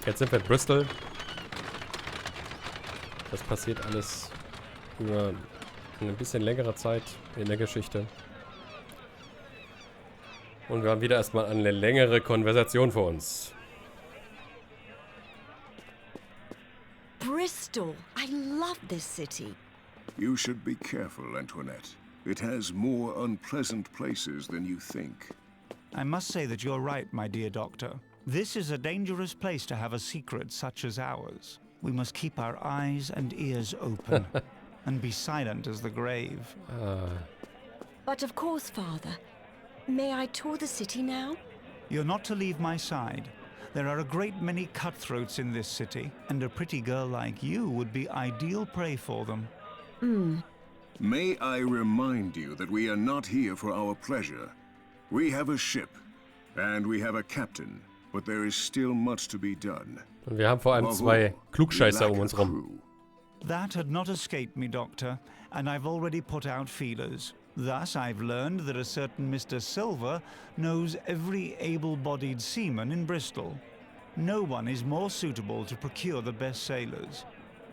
Jetzt sind wir in Bristol. Das passiert alles über eine bisschen längere Zeit in der Geschichte. Und wir haben wieder erstmal eine längere Konversation vor uns. Bristol. I love this city. You should be careful, Antoinette. It has more unpleasant places than you think. I must say that you're right, my dear doctor. This is a dangerous place to have a secret such as ours. We must keep our eyes and ears open and be silent as the grave. But of course, Father. May I tour the city now? You're not to leave my side. There are a great many cutthroats in this city, and a pretty girl like you would be ideal prey for them. May I remind you that we are not here for our pleasure. We have a ship, and we have a captain, but there is still much to be done. Und wir haben vor allem zwei Klugscheißer um uns rum. That had not escaped me, Doctor, and I've already put out feelers. Thus, I've learned that a certain Mr. Silver knows every able-bodied seaman in Bristol. No one is more suitable to procure the best sailors.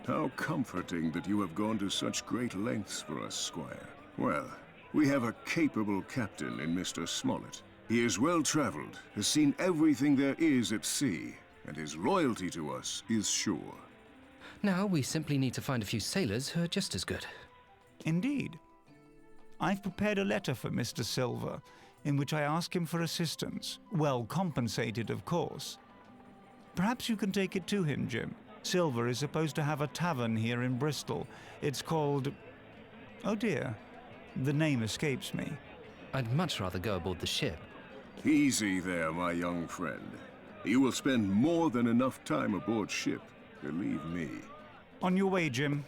How comforting that you have gone to such great lengths for us, Squire. Well, we have a capable captain in Mr. Smollett. He is well-traveled, has seen everything there is at sea, and his loyalty to us is sure. Now we simply need to find a few sailors who are just as good. Indeed. I've prepared a letter for Mr. Silver, in which I ask him for assistance. Well compensated, of course. Perhaps you can take it to him, Jim. Silver is supposed to have a tavern here in Bristol. It's called... Oh dear, the name escapes me. I'd much rather go aboard the ship. Easy there, my young friend. You will spend more than enough time aboard ship, believe me. On your way, Jim.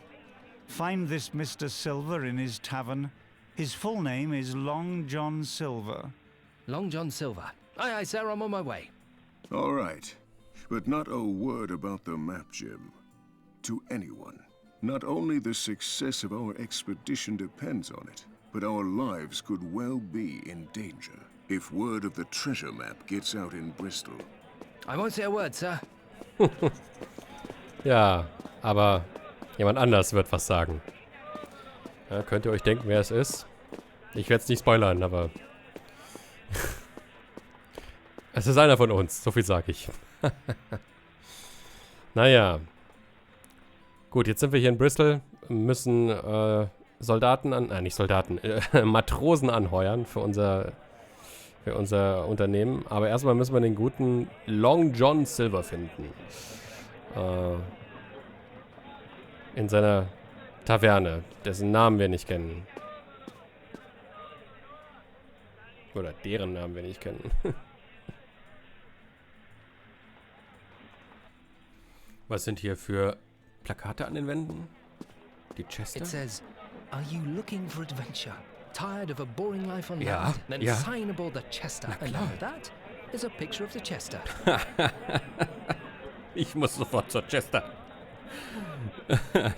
Find this Mr. Silver in his tavern. His full name is Long John Silver. Long John Silver. Aye, aye, sir, I'm on my way. All right. But not a word about the map, Jim. To anyone. Not only the success of our expedition depends on it, but our lives could well be in danger if word of the treasure map gets out in Bristol. I won't say a word, sir. Ja, aber jemand anders wird was sagen. Ja, könnt ihr euch denken, wer es ist? Ich werde es nicht spoilern, aber... es ist einer von uns, so viel sage ich. Naja. Gut, jetzt sind wir hier in Bristol, müssen Matrosen anheuern für unser Unternehmen. Aber erstmal müssen wir den guten Long John Silver finden. In seiner Taverne, dessen Namen wir nicht kennen. Oder deren Namen wir nicht kennen. Was sind hier für Plakate an den Wänden? Die Chester? It says, are you looking for adventure? Tired of a boring life on Ja, land? Then ja. sign aboard the Chester. Na And klar. under that is a picture of the Chester. Ich muss sofort zur Chester.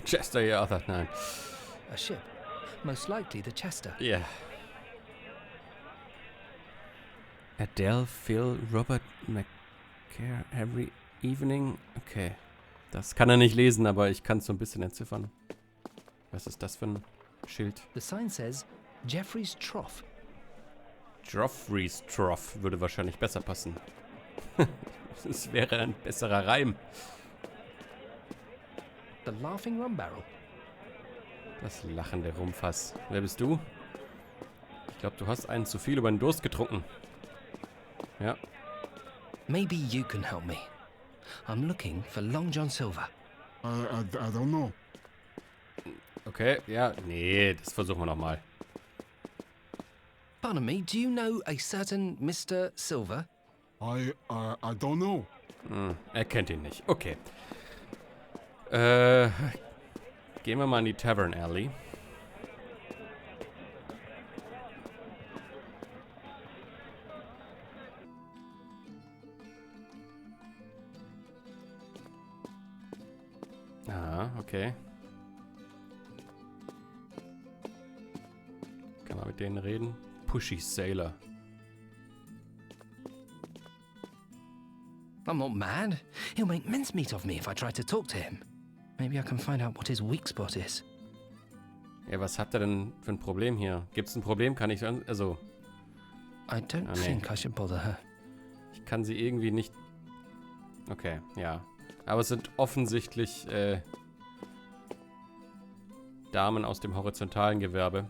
Chester, ja, nein. A ship. Most likely the Chester. Ja. Yeah. Adele, Phil, Robert McCare, every evening. Okay. Das kann er nicht lesen, aber ich kann es so ein bisschen entziffern. Was ist das für ein Schild? The sign says Jeffrey's Trough. Joffrey's Trough würde wahrscheinlich besser passen. Das wäre ein besserer Reim. The Laughing Rum Barrel. Das lachende Rumpfass. Wer bist du? Ich glaube, du hast einen zu viel über den Durst getrunken. Ja. Maybe you can help me. I'm looking for Long John Silver. I don't know. Okay, ja. Nee, das versuchen wir nochmal. Pardon me, do you know a certain Mr. Silver? I don't know. Er kennt ihn nicht. Okay. Gehen wir mal in die Tavern Alley. Ah, okay. Kann man mit denen reden? Pushy Sailor. I'm not mad. He'll make mincemeat of me if I try to talk to him. Maybe I can find out what his weak spot is. Ja, was habt ihr denn für ein Problem hier? Gibt's ein Problem? Kann ich... Also... I don't think I should bother her. Ich kann sie irgendwie nicht... Okay, ja. Aber es sind offensichtlich, Damen aus dem horizontalen Gewerbe.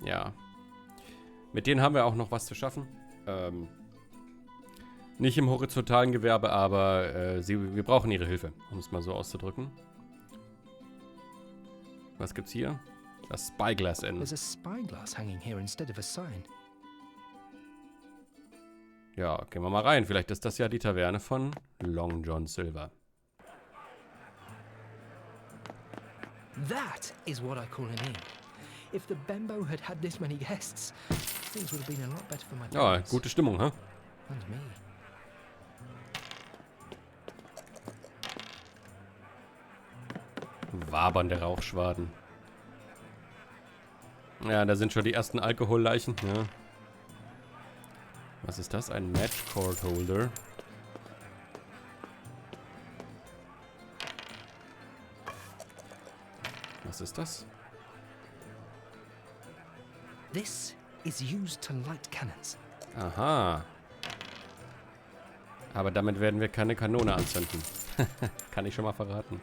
Ja. Mit denen haben wir auch noch was zu schaffen. Nicht im horizontalen Gewerbe, aber wir brauchen ihre Hilfe, um es mal so auszudrücken. Was gibt's hier? Das Spyglass in. There's a spyglass hanging here instead of a sign. Ja, gehen wir mal rein. Vielleicht ist das ja die Taverne von Long John Silver. That is what I call an inn. If the Bembo had had this many guests, things would have been a lot better for my Ja, parents. gute Stimmung, hä? And me. Wabernde Rauchschwaden. Ja, da sind schon die ersten Alkoholleichen. Ja. Was ist das? Ein Match Cord Holder. Was ist das? This is used to light cannons. Aha. Aber damit werden wir keine Kanone anzünden. Kann ich schon mal verraten.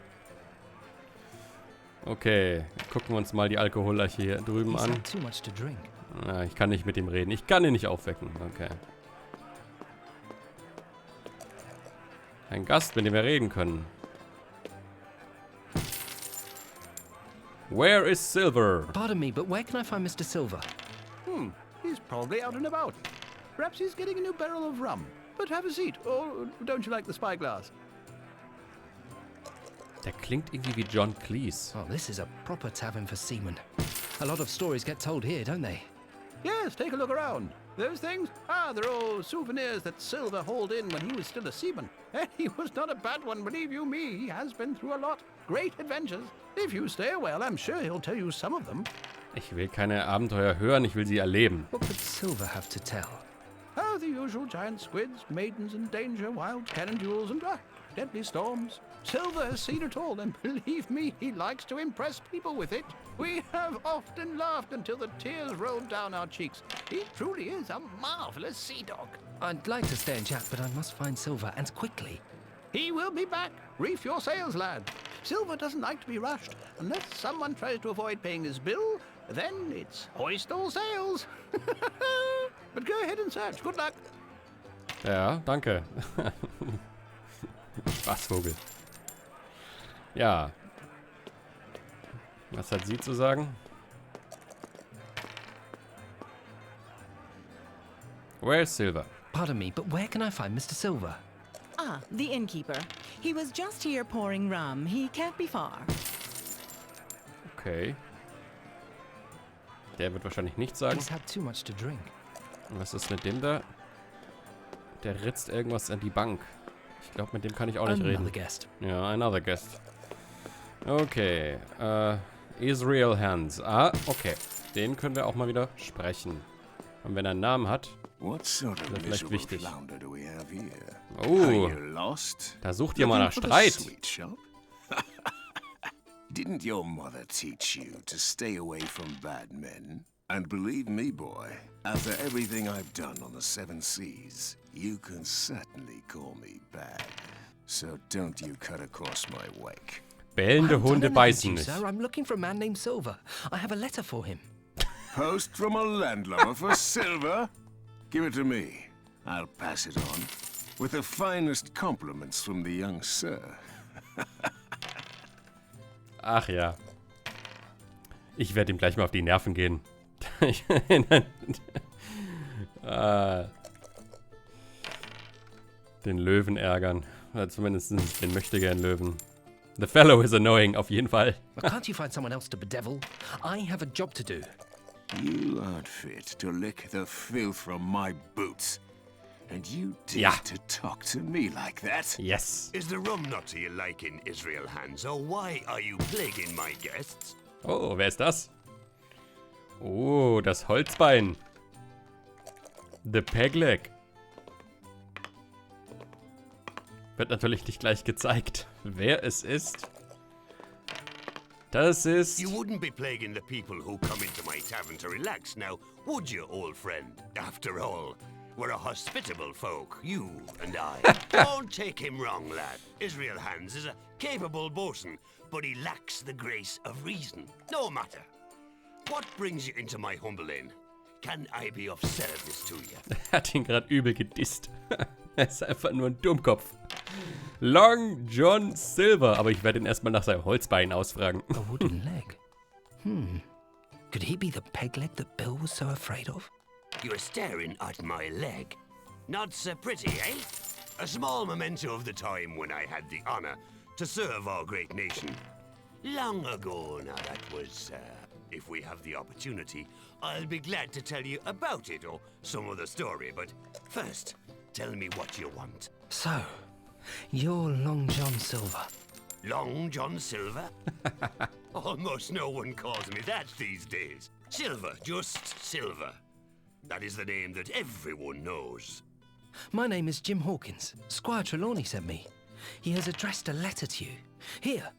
Okay, gucken wir uns mal die Alkoholleiche hier drüben He's an. had too much to drink. Ah, ich kann nicht mit ihm reden. Ich kann ihn nicht aufwecken. Okay. Ein Gast, mit dem wir reden können. Where is Silver? Pardon me, but where can I find Mr. Silver? He's probably out and about. Perhaps he's getting a new barrel of rum. But have a seat, or don't you like the spyglass? Der klingt irgendwie wie John Cleese. Oh, this is a proper tavern for seamen. A lot of stories get told here, don't they? Yes, take a look around. Those things? Ah, they're all souvenirs that Silver hauled in when he was still a seaman. And he was not a bad one, believe you me. He has been through a lot. Great adventures. If you stay a while, I'm sure he'll tell you some of them. Ich will keine Abenteuer hören, ich will sie erleben. What could Silver have to tell? Oh, the usual giant squids, maidens in danger, wild cannon duels, and deadly storms. Silver has seen it all, and believe me, he likes to impress people with it. We have often laughed until the tears rolled down our cheeks. He truly is a marvelous sea dog. I'd like to stay and chat, but I must find Silver, and quickly. He will be back. Reef your sails, lad. Silver doesn't like to be rushed. Unless someone tries to avoid paying his bill, then it's hoist all sails. But go ahead and search. Good luck. Ja, danke. Spaßvogel. Ja. Was hat sie zu sagen? Where's Silver? Pardon me, but where can I find Mr. Silver? Ah, the innkeeper. He was just here pouring rum. He can't be far. Okay. Der wird wahrscheinlich nichts sagen. He's had too much to drink. Was ist mit dem da? Der ritzt irgendwas an die Bank. Ich glaube, mit dem kann ich auch nicht Another reden. guest. Ja, another guest. Okay. Israel Hands. Ah, okay. Den können wir auch mal wieder sprechen. Und wenn er einen Namen hat, What sort of ist er vielleicht miserable wichtig. flounder do we have here? Oh, Are you lost? da sucht ihr mal nach Looking for the Streit. sweet shop? Didn't your mother teach you to stay away from bad men? And believe me, boy, after everything I've done on the 7 seas, you can certainly call me bad. So don't you cut across my wake. Bellende I'm Hunde done beißen anything, nicht. sir. I'm looking for a man named Silver. I have a letter for him. Post from a landlubber for silver? Give it to me. I'll pass it on. With the finest compliments from the young sir. Ach ja. Ich werde ihm gleich mal auf die Nerven gehen. Den Löwen ärgern. Oder zumindest den Möchtegern-Löwen. The fellow is annoying, auf jeden Fall. But can't you find someone else to bedevil? I have a job to do. You aren't fit to lick the filth from my boots. And you dare Ja. to talk to me like that? Yes. Is the rum not to your liking, Israel Hands, or why are you plaguing my guests? Oh, wer ist das? Oh, das Holzbein. The Pegleg. Wird natürlich nicht gleich gezeigt, wer es ist. Das ist... You wouldn't be plaguing the people who come into my tavern to relax now, would you, old friend? After all, we're a hospitable folk, you and I. Don't take him wrong, lad. Israel Hands is a capable bosun, but he lacks the grace of reason. No matter. What brings you into my humble inn? Can I be of service to you? Er hat ihn gerade übel gedisst. Er ist einfach nur ein Dummkopf. Long John Silver. Aber ich werde ihn erstmal nach seinem Holzbein ausfragen. A wooden leg. Could he be the peg leg that Bill was so afraid of? You're staring at my leg. Not so pretty, eh? A small memento of the time when I had the honor to serve our great nation. Long ago now, that was, if we have the opportunity, I'll be glad to tell you about it or some other story, but first, tell me what you want. So, you're Long John Silver. Long John Silver? Almost no one calls me that these days. Silver, just Silver. That is the name that everyone knows. My name is Jim Hawkins. Squire Trelawney sent me. He has addressed a letter to you. Here.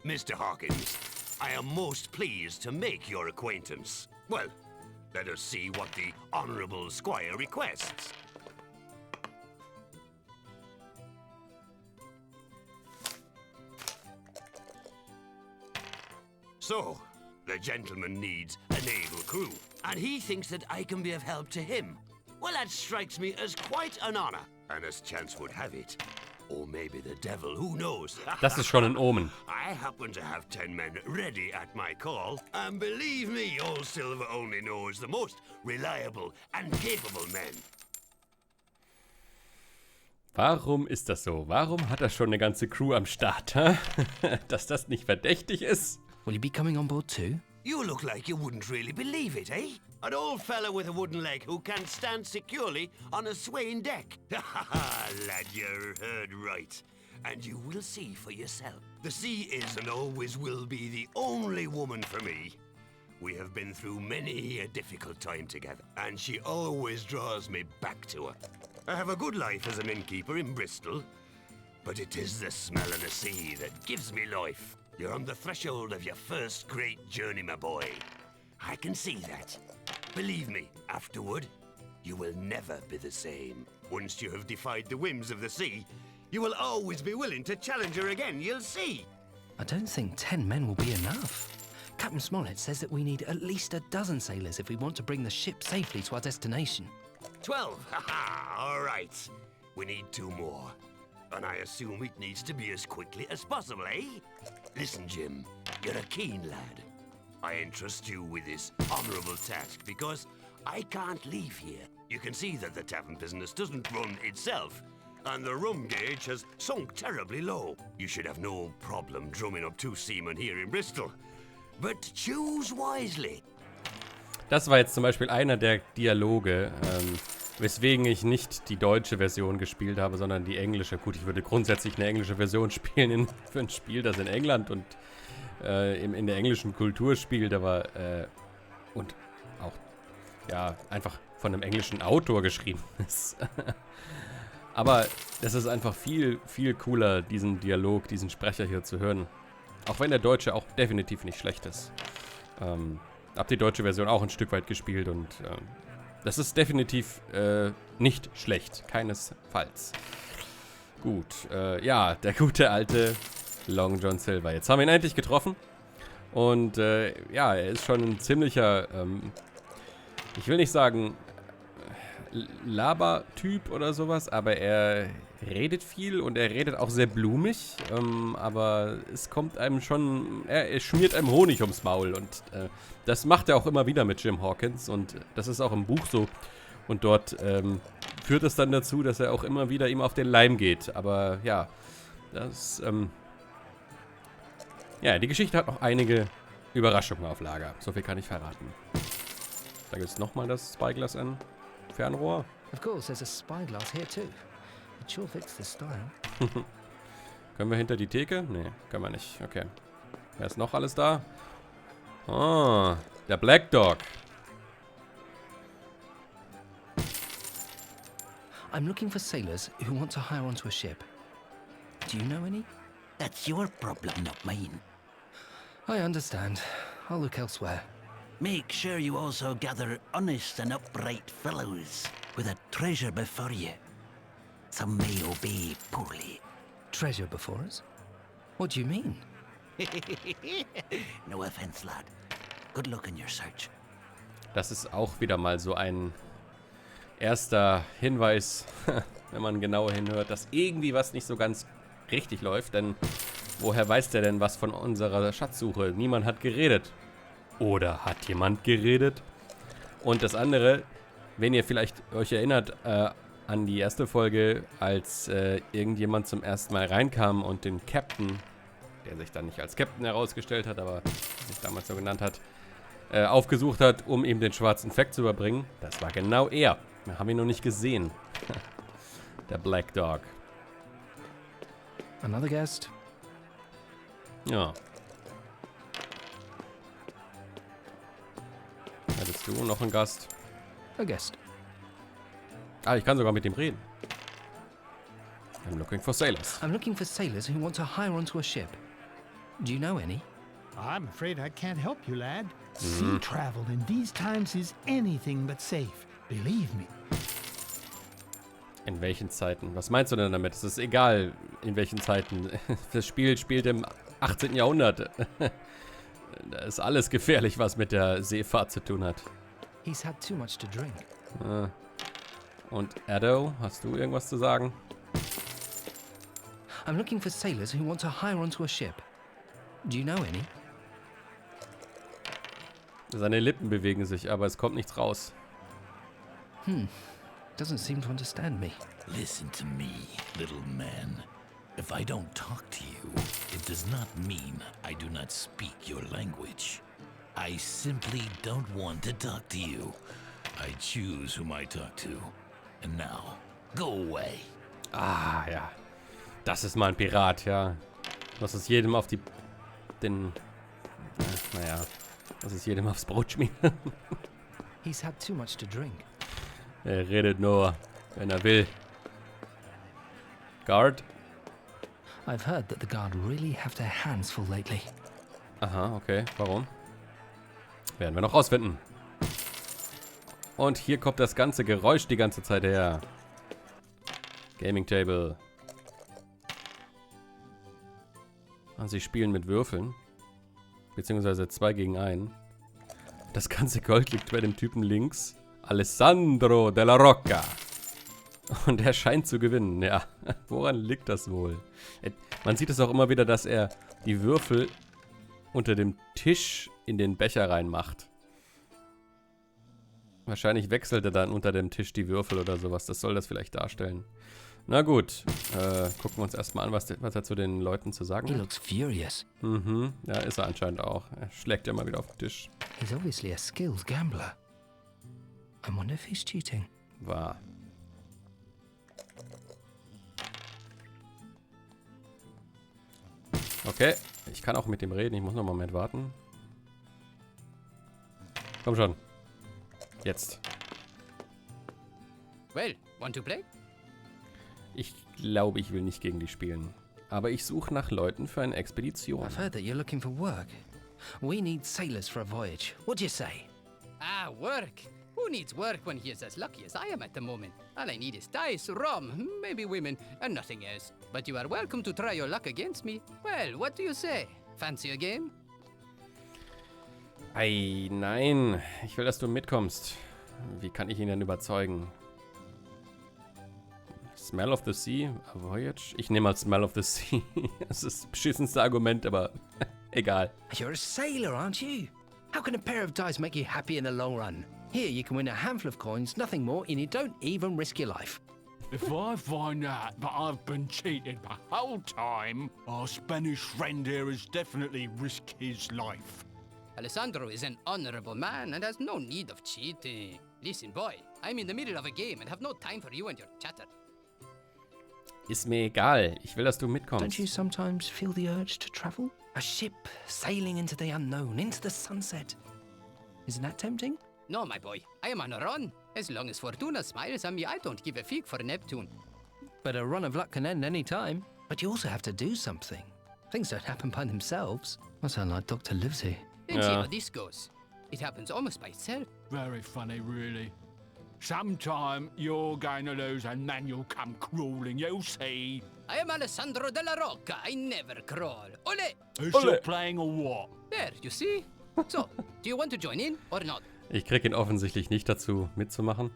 Mr. Hawkins, I am most pleased to make your acquaintance. Well, let us see what the Honorable Squire requests. So, the gentleman needs a naval crew, and he thinks that I can be of help to him. Well, that strikes me as quite an honor. And as chance would have it, or maybe the devil, who knows? Das ist schon ein Omen. I happen to have 10 men ready at my call, and believe me, old Silver only knows the most reliable and capable men. Warum ist das so? Warum hat er schon eine ganze Crew am Start? Hä? Dass das nicht verdächtig ist? Will you be coming on board too? You look like you wouldn't really believe it, eh? An old fella with a wooden leg who can stand securely on a swaying deck. Ha ha, lad, you heard right. And you will see for yourself. The sea is and always will be the only woman for me. We have been through many a difficult time together, and she always draws me back to her. I have a good life as an innkeeper in Bristol, but it is the smell of the sea that gives me life. You're on the threshold of your first great journey, my boy. I can see that. Believe me, afterward, you will never be the same. Once you have defied the whims of the sea, you will always be willing to challenge her again, you'll see. I don't think 10 men will be enough. Captain Smollett says that we need at least a dozen sailors if we want to bring the ship safely to our destination. 12, haha, all right. We need 2 more. And I assume it needs to be as quickly as possible, eh? Listen, Jim, you're a keen lad. I entrust you with this honorable task because I can't leave here. You can see that the tavern business doesn't run itself, and the rum gauge has sunk terribly low. You should have no problem drumming up 2 seamen here in Bristol, but choose wisely. Das war jetzt zum Beispiel einer der Dialoge, weswegen ich nicht die deutsche Version gespielt habe, sondern die englische. Gut, ich würde grundsätzlich eine englische Version spielen für ein Spiel, das in England und in der englischen Kultur spielt, aber und auch ja einfach von einem englischen Autor geschrieben ist. Aber es ist einfach viel, viel cooler, diesen Dialog, diesen Sprecher hier zu hören. Auch wenn der Deutsche auch definitiv nicht schlecht ist. Hab die deutsche Version auch ein Stück weit gespielt und das ist definitiv nicht schlecht. Keinesfalls. Gut, ja, der gute alte Long John Silver. Jetzt haben wir ihn endlich getroffen. Und ja, er ist schon ein ziemlicher, ich will nicht sagen Laber-Typ oder sowas, aber er redet viel und er redet auch sehr blumig. Aber es kommt einem schon, er schmiert einem Honig ums Maul und das macht er auch immer wieder mit Jim Hawkins und das ist auch im Buch so. Und dort führt es dann dazu, dass er auch immer wieder ihm auf den Leim geht. Aber ja, das, ja, die Geschichte hat noch einige Überraschungen auf Lager. So viel kann ich verraten. Da gibt es nochmal das Spyglass an Fernrohr. Of course, there's a spyglass here too. It sure fits the style. Können wir hinter die Theke? Nee, können wir nicht. Okay. Wer ist noch alles da? Oh, der Black Dog. I'm looking for sailors who want to hire onto a ship. Do you know any? That's your problem, not mine. I understand. I'll look elsewhere. Make sure you also gather honest and upright fellows with a treasure before you. Some may obey poorly. Treasure before us? What do you mean? No offense, lad. Good luck in your search. Das ist auch wieder mal so ein erster Hinweis, wenn man genauer hinhört, dass irgendwie was nicht so ganz richtig läuft. Denn woher weiß der denn was von unserer Schatzsuche? Niemand hat geredet. Oder hat jemand geredet? Und das andere, wenn ihr vielleicht euch erinnert an die erste Folge, als irgendjemand zum ersten Mal reinkam und den Captain, der sich dann nicht als Captain herausgestellt hat, aber sich damals so genannt hat, aufgesucht hat, um ihm den schwarzen Fact zu überbringen. Das war genau er. Wir haben ihn noch nicht gesehen. Der Black Dog. Another guest? Ja. Hattest du noch einen Gast? A guest. Ah, ich kann sogar mit ihm reden. I'm looking for sailors. I'm looking for sailors who want to hire onto a ship. Do you know any? I'm afraid I can't help you, lad. Sea travel in these times is anything but safe. Believe me. In welchen Zeiten? Was meinst du denn damit? Es ist egal, in welchen Zeiten. Das Spiel spielt im 18. Jahrhundert. Da ist alles gefährlich, was mit der Seefahrt zu tun hat. He's had too much to drink. Und Addo, hast du irgendwas zu sagen? I'm looking for sailors who want to hire onto a ship. Do you know any? Seine Lippen bewegen sich, aber es kommt nichts raus. Doesn't seem to understand me. Listen to me, little man. If I don't talk to you, it does not mean I do not speak your language. I simply don't want to talk to you. I choose whom I talk to. And now, go away. Ah, ja. Das ist mal ein Pirat, ja. Was es jedem auf was es jedem aufs Brot schmieren. He's had too much to drink. Er redet nur, wenn er will. Guard? I've heard that the guard really have their hands full lately. Aha, okay. Warum? Werden wir noch rausfinden. Und hier kommt das ganze Geräusch die ganze Zeit her. Gaming Table. Und sie spielen mit Würfeln. Beziehungsweise 2 gegen 1. Das ganze Gold liegt bei dem Typen links. Alessandro della Rocca. Und er scheint zu gewinnen. Ja, woran liegt das wohl? Man sieht es auch immer wieder, dass er die Würfel unter dem Tisch in den Becher reinmacht. Wahrscheinlich wechselt er dann unter dem Tisch die Würfel oder sowas. Das soll das vielleicht darstellen. Na gut, gucken wir uns erstmal an, was er zu den Leuten zu sagen He hat. looks furious. Ja, ist er anscheinend auch. Er schlägt ja mal wieder auf den Tisch. He's obviously a skilled gambler. I wonder if he's cheating. Wahr. Okay, ich kann auch mit dem reden. Ich muss noch einen Moment warten. Komm schon. Jetzt. Well, want to play? Ich glaube, ich will nicht gegen die spielen. Aber ich suche nach Leuten für eine Expedition. I've heard that you're looking for work. We need sailors for a voyage. What do you say? Ah, work. Who needs work when he is as lucky as I am at the moment? All I need is dice, rum, maybe women, and nothing else. But you are welcome to try your luck against me. Well, what do you say? Fancy a game? Ei, nein. Ich will, dass du mitkommst. Wie kann ich ihn denn überzeugen? Smell of the Sea? A Voyage? Ich nehme mal Smell of the Sea. Das ist das beschissenste Argument, aber egal. You're a sailor, aren't you? How can a pair of dice make you happy in the long run? Here you can win a handful of coins, nothing more, and you don't even risk your life. If I find out that I've been cheated the whole time, our Spanish friend here has definitely risked his life. Alessandro is an honorable man and has no need of cheating. Listen, boy, I'm in the middle of a game and have no time for you and your chatter. Ist mir egal. Ich will, dass du mitkommst. Don't you sometimes feel the urge to travel? A ship sailing into the unknown, into the sunset. Isn't that tempting? No, my boy, I am on a run. As long as Fortuna smiles on me, I don't give a fig for Neptune. But a run of luck can end any time. But you also have to do something. Things don't happen by themselves. What's that like Dr. lives here? Then see how this goes. It happens almost by itself. Very funny, really. Sometime you're going to lose and then you'll come crawling, you'll see. I am Alessandro della Rocca. I never crawl. Ole! Who's still playing or what? There, you see? So, do you want to join in or not? Ich krieg ihn offensichtlich nicht dazu, mitzumachen.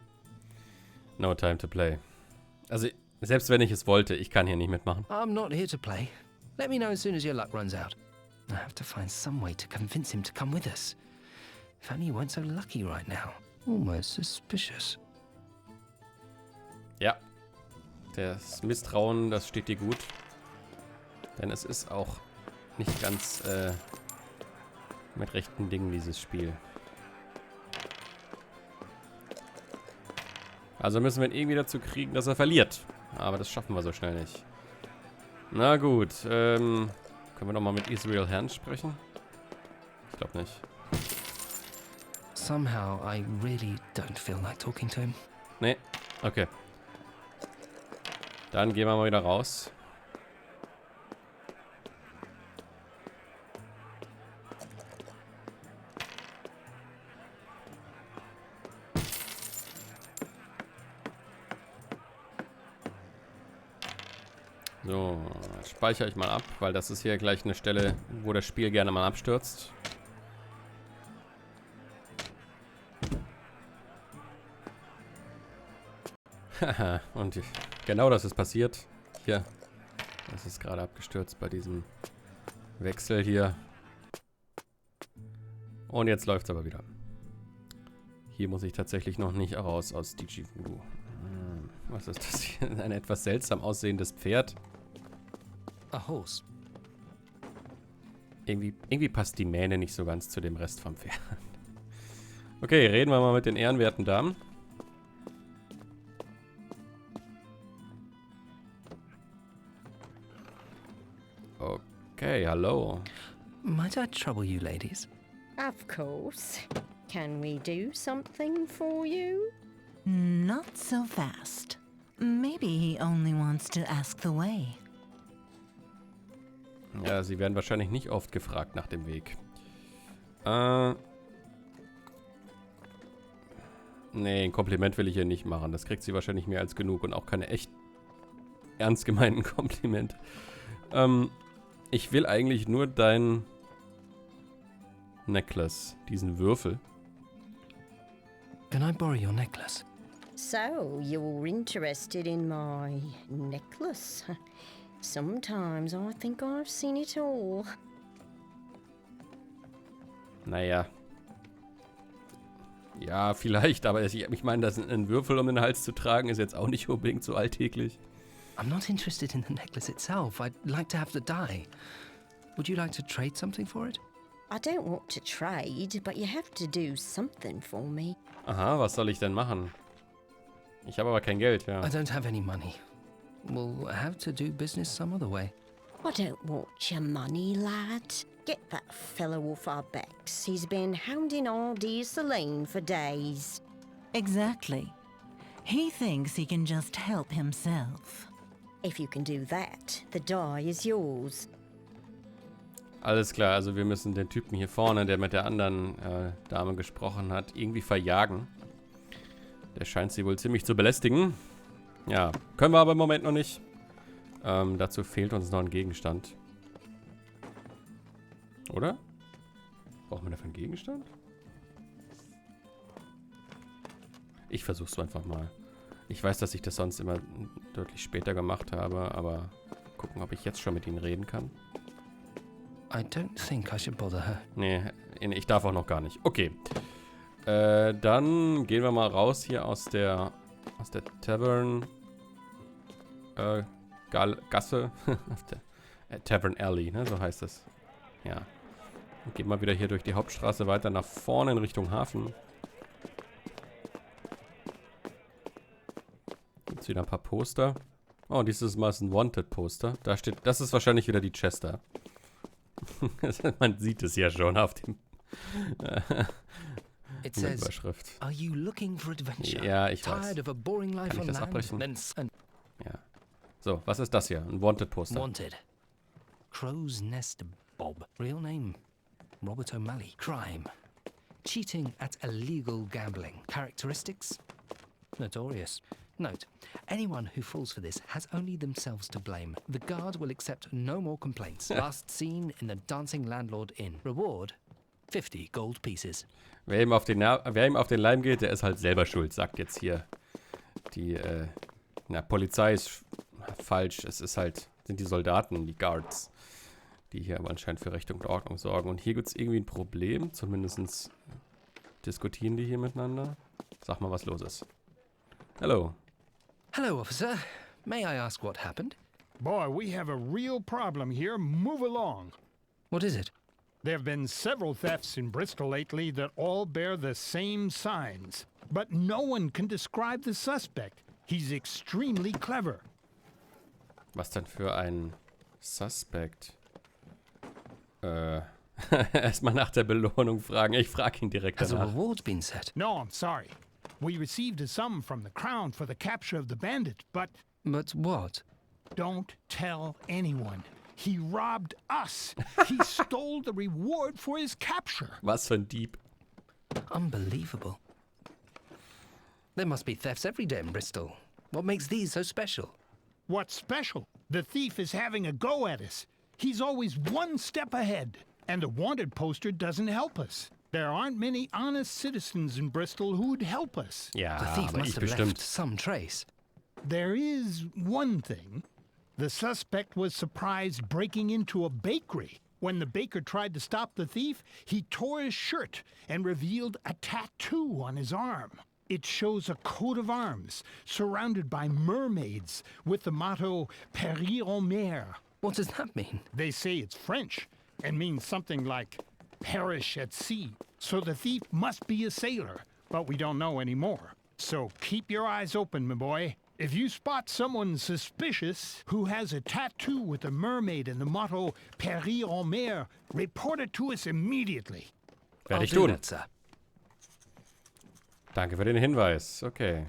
No time to play. Also, selbst wenn ich es wollte, ich kann hier nicht mitmachen. I'm not here to play. Let me know as soon as your luck runs out. I have to find some way to convince him to come with us. If only you weren't so lucky right now. Almost suspicious. Ja. Das Misstrauen, das steht dir gut. Denn es ist auch nicht ganz mit rechten Dingen, dieses Spiel. Also müssen wir ihn irgendwie dazu kriegen, dass er verliert. Aber das schaffen wir so schnell nicht. Na gut, können wir nochmal mit Israel Hand sprechen? Ich glaube nicht. Somehow I really don't feel like talking to him. Nee, okay. Dann gehen wir mal wieder raus. So, jetzt speichere ich mal ab, weil das ist hier gleich eine Stelle, wo das Spiel gerne mal abstürzt. Haha, und genau das ist passiert. Hier, das ist gerade abgestürzt bei diesem Wechsel hier. Und jetzt läuft es aber wieder. Hier muss ich tatsächlich noch nicht raus aus DJ Voodoo. Was ist das hier? Ein etwas seltsam aussehendes Pferd. A horse. Irgendwie passt die Mähne nicht so ganz zu dem Rest vom Pferd. Okay, reden wir mal mit den ehrenwerten Damen. Okay, hallo. Might I trouble you, ladies? Of course. Can we do something for you? Not so fast. Maybe he only wants to ask the way. Ja, sie werden wahrscheinlich nicht oft gefragt nach dem Weg. Nee, ein Kompliment will ich ihr nicht machen. Das kriegt sie wahrscheinlich mehr als genug und auch keine echt ernst gemeinten Komplimente. Ich will eigentlich nur dein Necklace, diesen Würfel. Can I borrow your necklace? So, you're interested in my necklace? Sometimes I think I've seen it all. Naja. Ja, vielleicht, aber ich meine, das einen Würfel um den Hals zu tragen, ist jetzt auch nicht unbedingt so alltäglich. I'm not interested in the necklace itself. I'd like to have the die. Would you like to trade something for it? I don't want to trade, but you have to do something for me. Aha, was soll ich denn machen? Ich habe aber kein Geld, ja. I don't have any money. We'll have to do business some other way. I don't want your money, lad. Get that fellow off our backs. He's been hounding our dear Selene for days. Exactly. He thinks he can just help himself. If you can do that, the die is yours. Alles klar, also wir müssen den Typen hier vorne, der mit der anderen Dame gesprochen hat, irgendwie verjagen. Der scheint sie wohl ziemlich zu belästigen. Ja, können wir aber im Moment noch nicht. Dazu fehlt uns noch ein Gegenstand. Oder? Brauchen wir dafür einen Gegenstand? Ich versuch's so einfach mal. Ich weiß, dass ich das sonst immer deutlich später gemacht habe, aber gucken, ob ich jetzt schon mit ihnen reden kann. I don't think I should bother her. Nee, ich darf auch noch gar nicht. Okay. Dann gehen wir mal raus hier aus der Tavern Gasse. Auf der Tavern Alley, ne? So heißt es. Ja. Und gehen mal wieder hier durch die Hauptstraße weiter nach vorne in Richtung Hafen. Gibt's wieder ein paar Poster. Oh, dieses Mal ist ein Wanted-Poster. Da steht, das ist wahrscheinlich wieder die Chester. Man sieht es ja schon auf dem It In der says, Überschrift. "Are you looking for adventure? Ja, ich weiß. Tired of a boring life Kann ich on das land?" abbrechen? Then Ja. So, was ist das hier? Ein Wanted-Poster. Wanted. Crow's Nest Bob. Real name, Robert O'Malley. Crime. Cheating at illegal gambling. Characteristics? Notorious. Note, anyone who falls for this has only themselves to blame. The guard will accept no more complaints. Last seen in the Dancing Landlord Inn. Reward, 50 gold pieces. Wer ihm auf den Leim geht, der ist halt selber schuld, sagt jetzt hier die Polizei ist falsch. Es ist halt, sind die Soldaten, die Guards, die hier aber anscheinend für Recht und Ordnung sorgen. Und hier gibt es irgendwie ein Problem, zumindest diskutieren die hier miteinander. Sag mal, was los ist. Hello. Hello, officer. May I ask what happened? Boy, we have a real problem here. Move along. What is it? There have been several thefts in Bristol lately that all bear the same signs. But no one can describe the suspect. He's extremely clever. Was denn für ein Suspect? Erstmal nach der Belohnung fragen. Ich frage ihn direkt Has a danach. reward been set? No, I'm sorry. We received a sum from the Crown for the capture of the bandit, but But what? don't tell anyone. He robbed us. He stole the reward for his capture. Was für ein Dieb. Unbelievable. There must be thefts every day in Bristol. What makes these so special? What's special? The thief is having a go at us. He's always one step ahead. And the wanted poster doesn't help us. There aren't many honest citizens in Bristol who'd help us. Ja, The thief aber must ich have bestimmt. left some trace. There is one thing. The suspect was surprised breaking into a bakery. When the baker tried to stop the thief, he tore his shirt and revealed a tattoo on his arm. It shows a coat of arms surrounded by mermaids with the motto Périr en mer. What does that mean? They say it's French and means something like perish at sea. So the thief must be a sailor, but we don't know anymore. So keep your eyes open, my boy. If you spot someone suspicious who has a tattoo with a mermaid and the motto Périr en mer, report it to us immediately. Werde I'll ich do tun. that, sir. Danke für den Hinweis. Okay.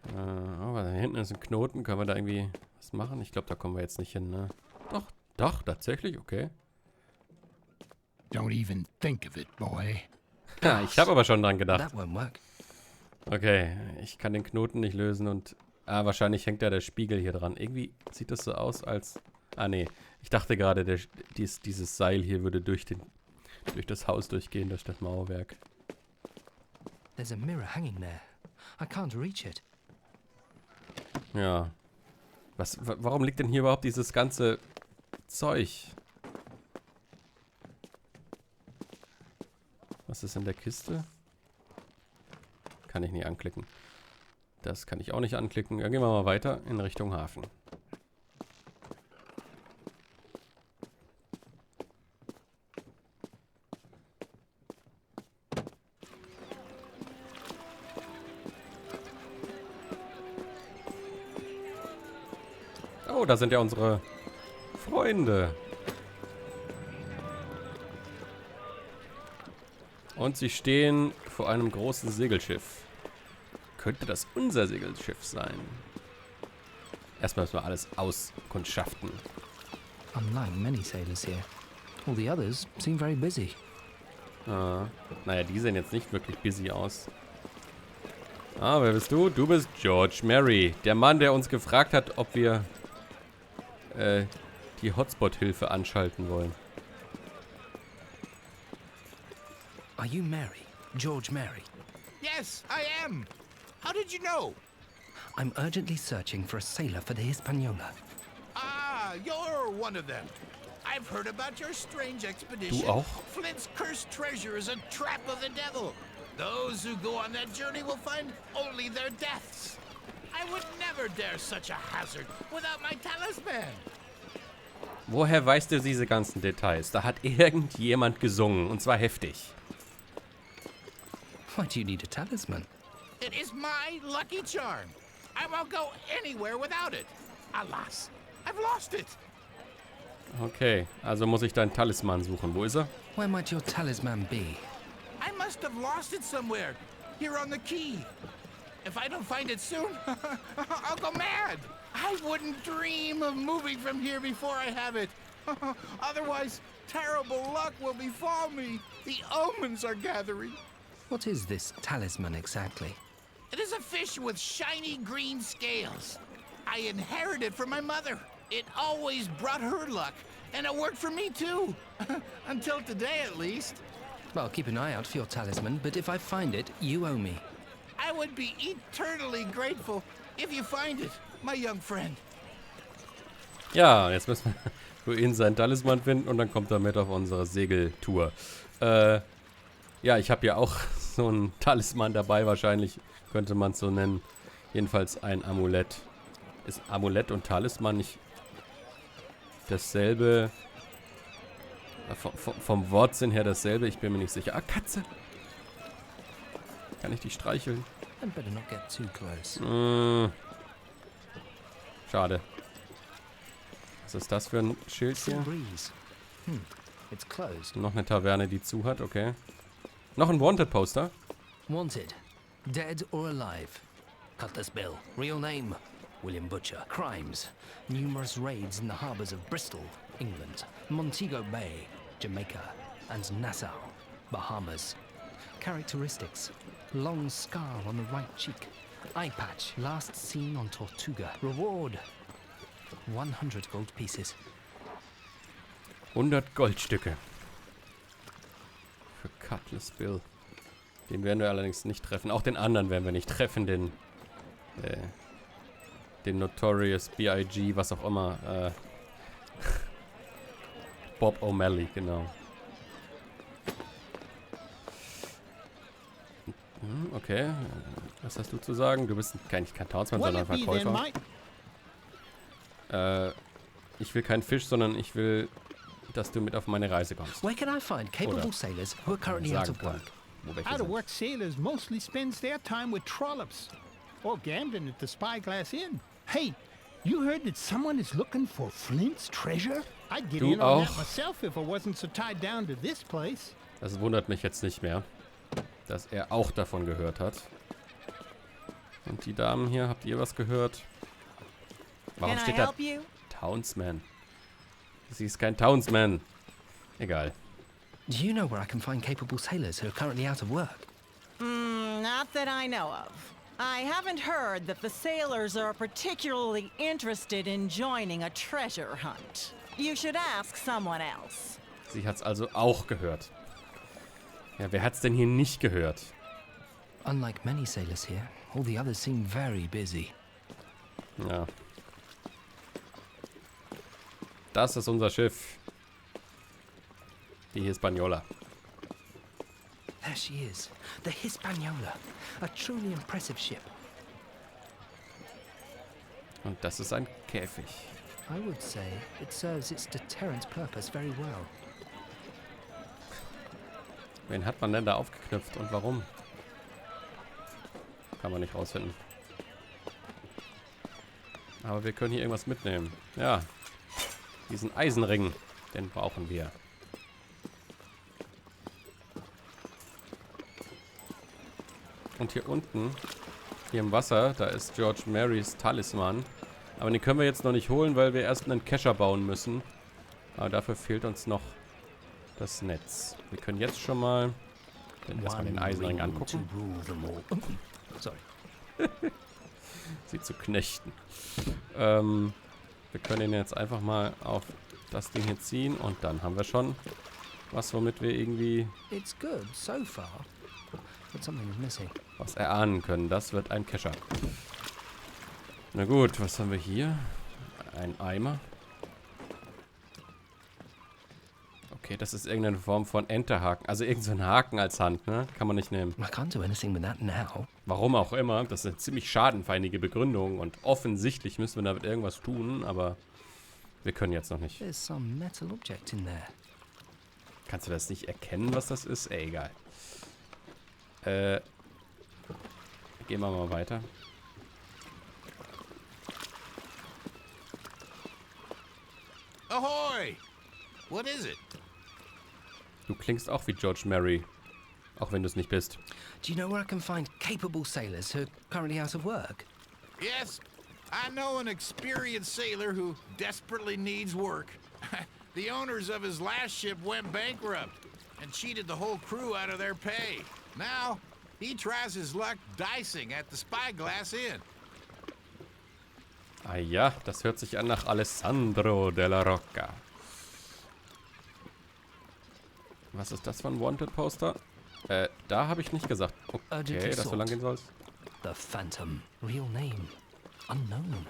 Oh, da hinten ist ein Knoten. Können wir da irgendwie was machen? Ich glaube, da kommen wir jetzt nicht hin, ne? Doch, tatsächlich, okay. Don't even think of it, boy. Ja, ich habe aber schon dran gedacht. That won't work. Okay, ich kann den Knoten nicht lösen und... wahrscheinlich hängt da der Spiegel hier dran. Irgendwie sieht das so aus, als... nee. Ich dachte gerade, dieses Seil hier würde durch das Haus durchgehen, durch das Mauerwerk. There's a mirror hanging there. I can't reach it. Ja. Warum liegt denn hier überhaupt dieses ganze Zeug? Was ist in der Kiste? Kann ich nicht anklicken. Das kann ich auch nicht anklicken. Ja, gehen wir mal weiter in Richtung Hafen. Oh, da sind ja unsere Freunde. Und sie stehen vor einem großen Segelschiff. Könnte das unser Segelschiff sein? Erstmal müssen wir alles auskundschaften. Unlike many sailors here, all the others seem very busy. Naja, die sehen jetzt nicht wirklich busy aus. Wer bist du? Du bist George Mary. Der Mann, der uns gefragt hat, ob wir die Hotspot-Hilfe anschalten wollen. Are you Mary? George Mary? Yes, I am. How did you know? I'm urgently searching for a sailor for the Hispaniola. Ah, you're one of them. I've heard about your strange expedition. Du auch? Flint's cursed treasure is a trap of the devil. Those who go on that journey will find only their deaths. I would never dare such a hazard without my talisman. Woher weißt du diese ganzen Details? Da hat irgendjemand gesungen, und zwar heftig. Why do you need a talisman? It is my lucky charm. I won't go anywhere without it. Alas, I've lost it. Okay, also muss ich deinen Talisman suchen. Wo ist er? Where might your talisman be? I must must have lost it somewhere. Here on the key. If I don't find it soon, I'll go mad. I wouldn't dream of moving from here before I have it. Otherwise, terrible luck will befall me. The omens are gathering. What is this talisman exactly? It is a fish with shiny green scales. I inherited it from my mother. It always brought her luck, and it worked for me too. Until today, at least. Well, I'll keep an eye out for your talisman, but if I find it, you owe me. I would be eternally grateful if you find it, my young friend. Ja, jetzt müssen wir für ihn seinen Talisman finden und dann kommt er mit auf unsere Segeltour. Ja, ich habe ja auch so einen Talisman dabei, wahrscheinlich könnte man es so nennen. Jedenfalls ein Amulett. Ist Amulett und Talisman nicht dasselbe? Vom Wortsinn her dasselbe? Ich bin mir nicht sicher. Ah, Katze! Kann ich dich streicheln? I'd better not get too close. Schade. Was ist das für ein Schild hier? Breeze. It's closed. Noch eine Taverne, die zu hat, okay. Noch ein Wanted-Poster. Wanted. Dead or alive. Cutlass Bill. Real name. William Butcher. Crimes. Numerous raids in the harbours of Bristol, England, Montego Bay, Jamaica, and Nassau, Bahamas. Characteristics. Long scar on the right cheek. Eye patch. Last seen on Tortuga. Reward. 100 gold pieces. 100 Goldstücke. Für Cutlass Bill. Den werden wir allerdings nicht treffen. Auch den anderen werden wir nicht treffen. Den Notorious B.I.G., was auch immer. Bob O'Malley, genau. Okay. Was hast du zu sagen? Du bist kein Townsman, sondern Verkäufer. Ich will keinen Fisch, sondern ich will, dass du mit auf meine Reise kommst. Where can I find capable sailors who are currently out of work? Out-of-work sailors mostly spends their time with trollops or gambling at the Spyglass Inn. Hey, you heard that someone is looking for Flint's treasure? I'd get in on that myself if I wasn't so tied down to this place. Das wundert mich jetzt nicht mehr, dass er auch davon gehört hat. Und die Damen hier, habt ihr was gehört? Warum steht da Townsman? Sie ist kein Townsman. Egal. Do you know where I can find capable sailors who are currently out of work? Not that I know of. I haven't heard that the sailors are particularly interested in joining a treasure hunt. You should ask someone else. Sie hat's also auch gehört. Ja, wer hat's denn hier nicht gehört? Unlike many sailors here, all the others seem very busy. Ja. Das ist unser Schiff. Die Hispaniola. There she is, the Hispaniola, a truly impressive ship. Und das ist ein Käfig. I would say it serves its deterrent purpose very well. Wen hat man denn da aufgeknüpft und warum? Kann man nicht rausfinden. Aber wir können hier irgendwas mitnehmen. Ja. Diesen Eisenring, den brauchen wir. Und hier unten, hier im Wasser, da ist George Marys Talisman. Aber den können wir jetzt noch nicht holen, weil wir erst einen Kescher bauen müssen. Aber dafür fehlt uns noch das Netz. Wir können jetzt schon mal erstmal den Eisenring angucken. Sorry. Sie zu knechten. Wir können ihn jetzt einfach mal auf das Ding hier ziehen und dann haben wir schon was, womit wir irgendwie It's good so far, but something is missing. Was erahnen können. Das wird ein Kescher. Na gut, was haben wir hier? Ein Eimer. Okay, das ist irgendeine Form von Enterhaken. Also irgend so ein Haken als Hand, ne? Kann man nicht nehmen. I can't do anything with that now. Warum auch immer. Das ist eine ziemlich schadenfeindige Begründung und offensichtlich müssen wir damit irgendwas tun, aber wir können jetzt noch nicht. There's some metal object in there. Kannst du das nicht erkennen, was das ist? Egal. Gehen wir mal weiter. Ahoy! What is it? Du klingst auch wie George Mary. Auch wenn du es nicht bist. Do you know where I can find capable sailors who are currently out of work? Yes, I know an experienced sailor who desperately needs work. The owners of his last ship went bankrupt and cheated the whole crew out of their pay. Now, he tries his luck dicing at the Spyglass Inn. Ah ja, das hört sich an nach Alessandro della Rocca. Was ist das für ein Wanted-Poster? Da habe ich nicht gesagt. Okay, dass so lang gehen soll's. The Phantom. Real name. Unknown.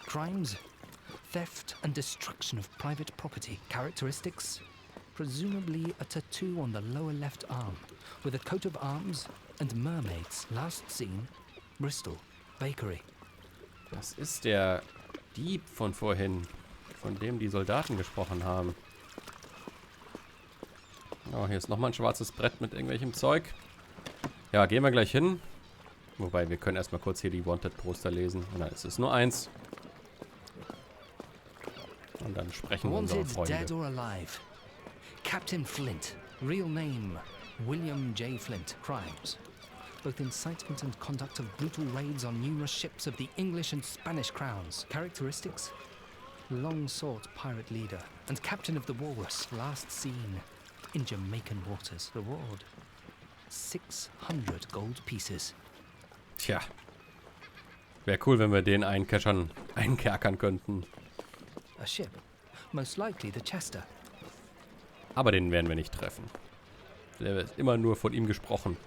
Crimes. Theft and destruction of private property. Characteristics. Presumably a tattoo on the lower left arm. With a coat of arms and mermaids. Last seen. Bristol. Bakery. Das ist der Dieb von vorhin. Von dem die Soldaten gesprochen haben. Oh, hier ist nochmal ein schwarzes Brett mit irgendwelchem Zeug. Ja, gehen wir gleich hin. Wobei, wir können erstmal kurz hier die Wanted-Poster lesen. Und dann ist es nur eins. Und dann sprechen wir unsere Freunde. Dead or alive. Captain Flint. Real name. William J. Flint. Crimes. Both incitement and conduct of brutal raids on numerous ships of the English and Spanish crowns. Characteristics. Long-sought pirate leader. And captain of the Walrus. Last seen in Jamaican waters. Reward 600 gold pieces. Tja. Wäre cool, wenn wir den einkerkern könnten. A ship. Most likely the Chester. Aber den werden wir nicht treffen. Der wird immer nur von ihm gesprochen.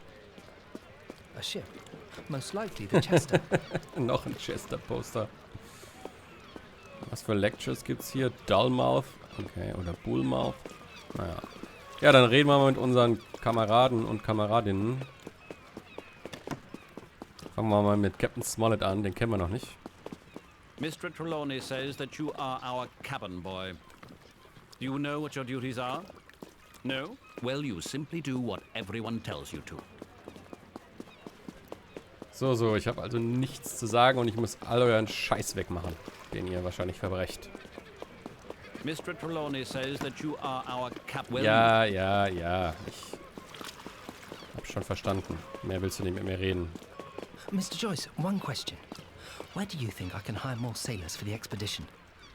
A ship. Most likely the Chester. Noch ein Chester-Poster. Was für Lectures gibt's hier? Dullmouth. Okay, oder Bullmouth. Naja. Ja, dann reden wir mal mit unseren Kameraden und Kameradinnen. Fangen wir mal mit Captain Smollett an, den kennen wir noch nicht. Mr. Trelawney says that you are our cabin boy. Do you know what your duties are? No? Well, you simply do what everyone tells you to. So, ich habe also nichts zu sagen und ich muss all euren Scheiß wegmachen, den ihr wahrscheinlich verbrecht. Mr. Trelawney says that you are our captain. Ja. Ich hab schon verstanden. Mehr willst du nicht mit mir reden. Mr. Joyce, one question. Where do you think I can hire more sailors for the expedition?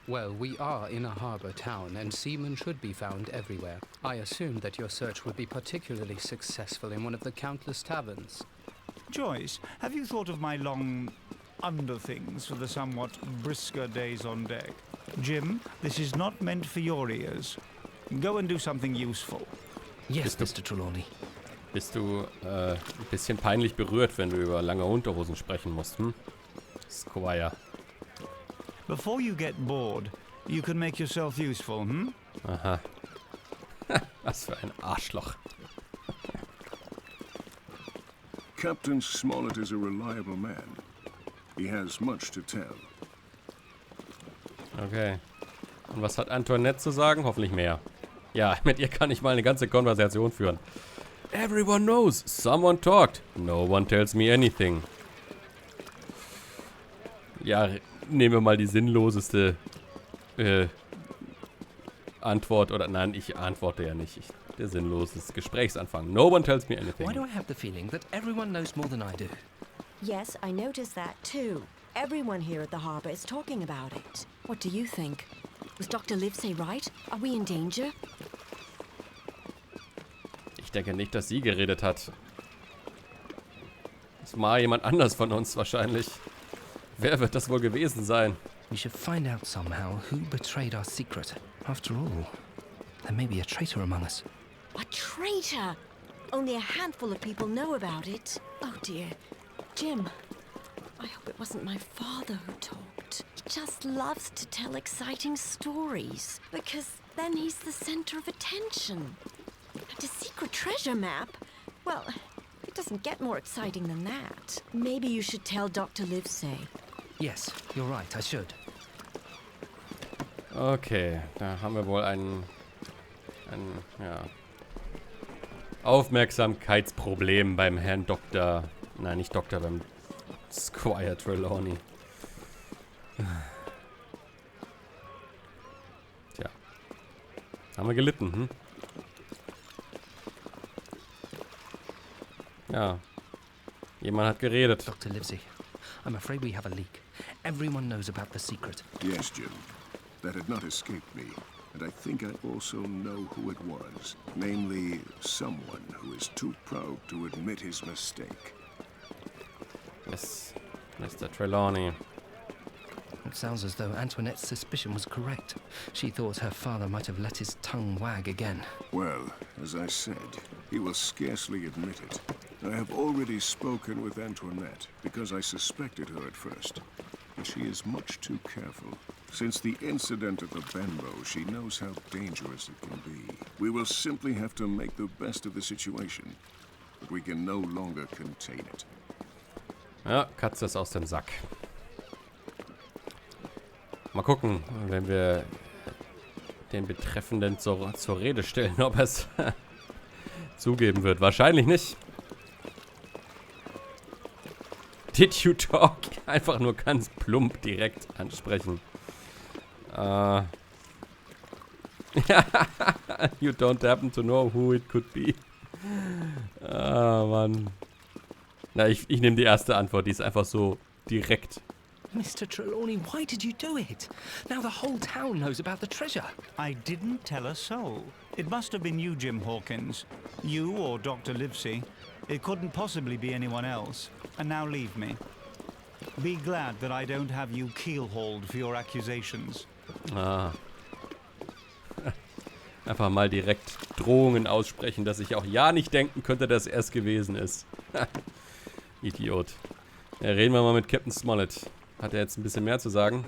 Well, we are in a harbour town, and seamen should be found everywhere. I assumed that your search would be particularly successful in one of the countless taverns. Joyce, have you thought of my long underthings for the somewhat brisker days on deck? Jim, this is not meant for your ears. Go and do something useful. Yes, Mr. Trelawney. Bist du ein bisschen peinlich berührt, wenn du über lange Unterhosen sprechen musst, hm? Squire. Before you get bored, you can make yourself useful, hm? Aha. Was für ein Arschloch. Captain Smollett is a reliable man. He has much to tell. Okay. Und was hat Antoinette zu sagen? Hoffentlich mehr. Ja, mit ihr kann ich mal eine ganze Konversation führen. Everyone knows. Someone talked. No one tells me anything. Ja, nehmen wir mal die sinnloseste Antwort. Oder nein, ich antworte ja nicht. Der sinnloseste Gesprächsanfang. No one tells me anything. Why do I have the feeling that everyone knows more than I do? Yes, I noticed that too. Everyone here at the harbour is talking about it. What do you think? Was Dr. Livesey right? Are we in danger? Ich denke nicht, dass sie geredet hat. Das war jemand anders von uns wahrscheinlich. Wer wird das wohl gewesen sein? We should find out somehow who betrayed our secret. After all, there may be a traitor among us. A traitor? Only a handful of people know about it. Oh dear. Jim, I hope it wasn't my father who talked. He just loves to tell exciting stories, because then he's the center of attention. And a secret treasure map? Well, it doesn't get more exciting than that. Maybe you should tell Dr. Livesey. Yes, you're right, I should. Okay, da haben wir wohl ein Aufmerksamkeitsproblem beim Herrn Doktor. Nein, nicht Doktor, beim Squire Trelawney. Tja. Haben wir gelitten, hm? Ja. Jemand hat geredet. Dr. Livesey, I'm afraid we have a leak. Everyone knows about the secret. Yes, Jim. That had not escaped me. And I think I also know who it was. Namely, someone who is too proud to admit his mistake. Yes, Mr. Trelawney. It sounds as though Antoinette's suspicion was correct. She thought her father might have let his tongue wag again. Well, as I said, he will scarcely admit it. I have already spoken with Antoinette because I suspected her at first. But she is much too careful. Since the incident at the Benbow, she knows how dangerous it can be. We will simply have to make the best of the situation. But we can no longer contain it. Ja, Katze ist aus dem Sack. Mal gucken, wenn wir den Betreffenden zur Rede stellen, ob er es zugeben wird. Wahrscheinlich nicht. Did you talk? Einfach nur ganz plump direkt ansprechen. You don't happen to know who it could be. Mann. Na, ich nehme die erste Antwort, die ist einfach so direkt. Mr. Trelawney, why did you do it? Now the whole town knows about the treasure. I didn't tell a soul. It must have been you, Jim Hawkins. You or Dr. Livesey. It couldn't possibly be anyone else. And now leave me. Be glad that I don't have you keelhauled for your accusations. Ah. Einfach mal direkt Drohungen aussprechen, dass ich auch ja nicht denken könnte, dass er es gewesen ist. Idiot. Ja, reden wir mal mit Captain Smollett. Hat er jetzt ein bisschen mehr zu sagen?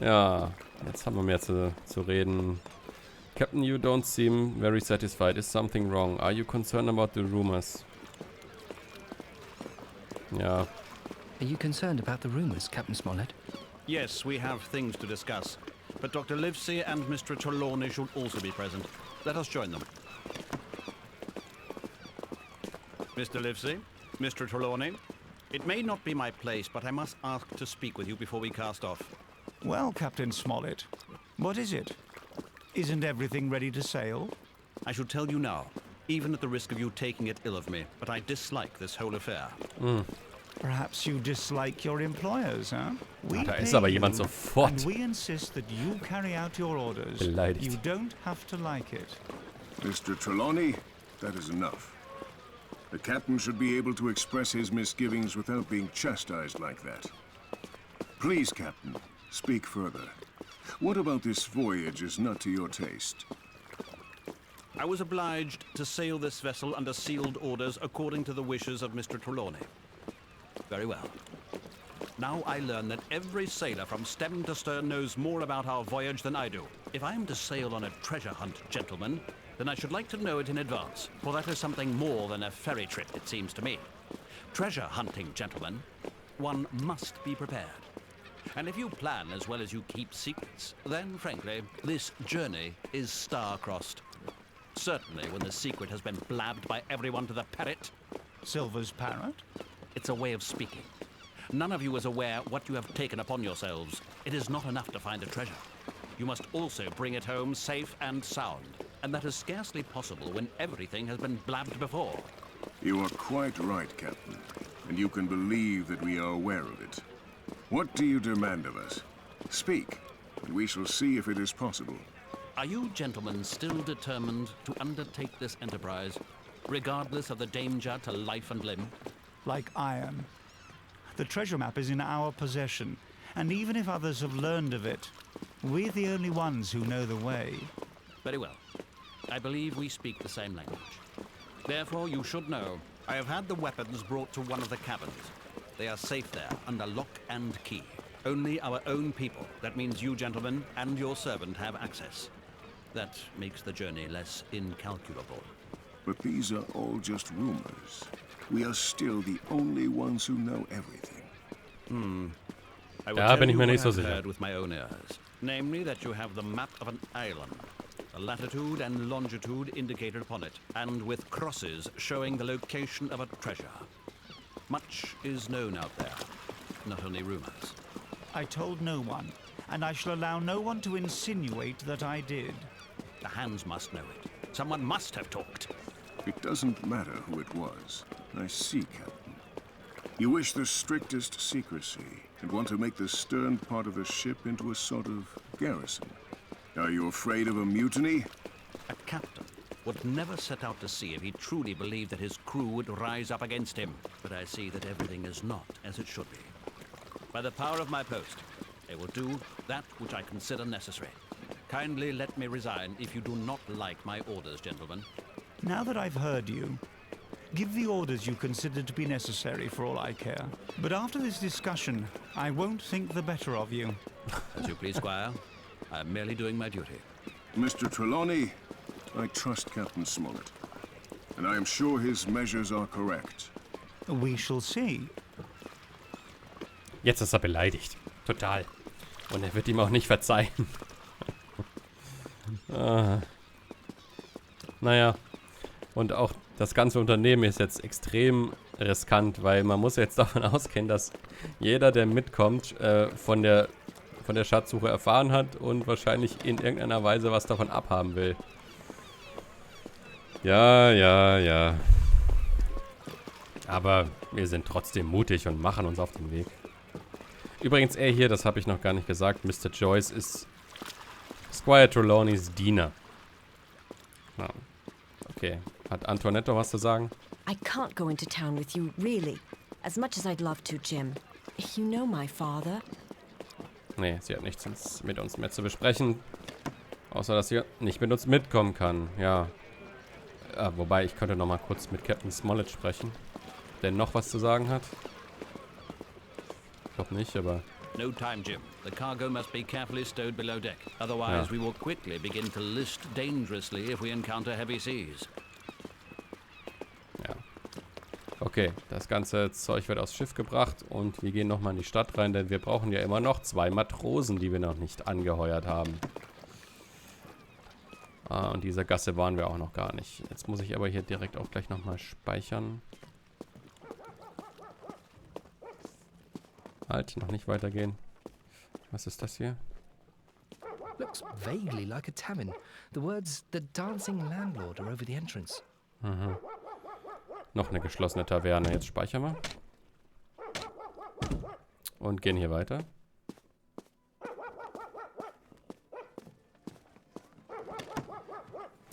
Ja, jetzt haben wir mehr zu reden. Captain, you don't seem very satisfied. Is something wrong? Are you concerned about the rumors? Ja. Are you concerned about the rumors, Captain Smollett? Yes, we have things to discuss. But Dr. Livesey and Mr. Trelawney should also be present. Let us join them. Mr. Livesey, Mr. Trelawney, it may not be my place, but I must ask to speak with you before we cast off. Well, Captain Smollett, what is it? Isn't everything ready to sail? I should tell you now, even at the risk of you taking it ill of me, but I dislike this whole affair. Perhaps you dislike your employers, huh? We Da ist pay aber jemand you, sofort and we insist that you carry out your orders. beleidigt. You don't have to like it. Mr. Trelawney, that is enough. The captain should be able to express his misgivings without being chastised like that. Please, Captain, speak further. What about this voyage is not to your taste? I was obliged to sail this vessel under sealed orders according to the wishes of Mr. Trelawney. Very well. Now I learn that every sailor from stem to stern knows more about our voyage than I do. If I am to sail on a treasure hunt, gentlemen, then I should like to know it in advance, for that is something more than a ferry trip, it seems to me. Treasure hunting, gentlemen, one must be prepared. And if you plan as well as you keep secrets, then, frankly, this journey is star-crossed. Certainly when the secret has been blabbed by everyone to the parrot. Silver's parrot? It's a way of speaking. None of you is aware what you have taken upon yourselves. It is not enough to find a treasure. You must also bring it home safe and sound. And that is scarcely possible when everything has been blabbed before. You are quite right, Captain. And you can believe that we are aware of it. What do you demand of us? Speak, and we shall see if it is possible. Are you gentlemen still determined to undertake this enterprise, regardless of the danger to life and limb? Like iron. The treasure map is in our possession, and even if others have learned of it, we're the only ones who know the way. Very well. I believe we speak the same language. Therefore, you should know, I have had the weapons brought to one of the cabins. They are safe there, under lock and key. Only our own people, that means you gentlemen and your servant, have access. That makes the journey less incalculable. But these are all just rumors. We are still the only ones who know everything. I will Da tell bin ich you mir what nicht so I've sicher. heard with my own ears. Namely, that you have the map of an island, the latitude and longitude indicated upon it, and with crosses showing the location of a treasure. Much is known out there, not only rumors. I told no one, and I shall allow no one to insinuate that I did. The hands must know it. Someone must have talked. It doesn't matter who it was. I see, Captain. You wish the strictest secrecy and want to make the stern part of the ship into a sort of garrison. Are you afraid of a mutiny? A captain would never set out to sea if he truly believed that his crew would rise up against him. But I see that everything is not as it should be. By the power of my post, I will do that which I consider necessary. Kindly let me resign if you do not like my orders, gentlemen. Now that I've heard you, give the orders you consider to be necessary for all I care. But after this discussion, I won't think the better of you. As you please, Squire. I am merely doing my duty. Mr. Trelawney, I trust Captain Smollett. And I am sure his measures are correct. We shall see. Jetzt ist er beleidigt. Total. Und er wird ihm auch nicht verzeihen. Naja. Und auch das ganze Unternehmen ist jetzt extrem riskant, weil man muss jetzt davon ausgehen, dass jeder, der mitkommt, von der Schatzsuche erfahren hat und wahrscheinlich in irgendeiner Weise was davon abhaben will. Ja. Aber wir sind trotzdem mutig und machen uns auf den Weg. Übrigens, er hier, das habe ich noch gar nicht gesagt, Mr. Joyce ist Squire Trelawneys Diener. Ja. Okay. Hat Antoinette was zu sagen? I can't go into town with you, really. As much as I'd love to, Jim. You know my father. Nee, sie hat nichts mit uns mehr zu besprechen. Außer, dass sie nicht mit uns mitkommen kann. Ja. Wobei, ich könnte noch mal kurz mit Captain Smollett sprechen. Der noch was zu sagen hat. Ich glaube nicht, aber... No time, Jim. The cargo must be carefully stowed below deck. Otherwise, we will quickly begin to list dangerously if we encounter heavy seas. Ja. Okay, das ganze Zeug wird aufs Schiff gebracht und wir gehen nochmal in die Stadt rein, denn wir brauchen ja immer noch 2 Matrosen, die wir noch nicht angeheuert haben. Und dieser Gasse waren wir auch noch gar nicht. Jetzt muss ich aber hier direkt auch gleich nochmal speichern. Halt, noch nicht weitergehen. Was ist das hier? Looks vaguely like a tavern. The words "The Dancing Landlord" are over the entrance. Mhm. Noch eine geschlossene Taverne. Jetzt speichern wir. Und gehen hier weiter.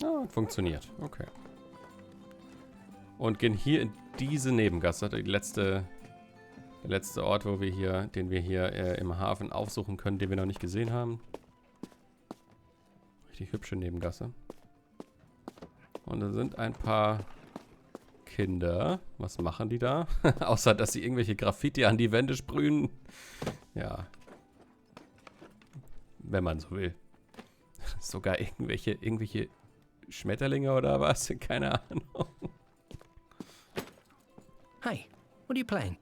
Ah, funktioniert. Okay. Und gehen hier in diese Nebengasse. Der letzte Ort, den wir hier im Hafen aufsuchen können, den wir noch nicht gesehen haben. Richtig hübsche Nebengasse. Und da sind ein paar Kinder. Was machen die da? Außer, dass sie irgendwelche Graffiti an die Wände sprühen. Ja. Wenn man so will. Sogar irgendwelche Schmetterlinge oder was? Keine Ahnung. Hey, what are you playing?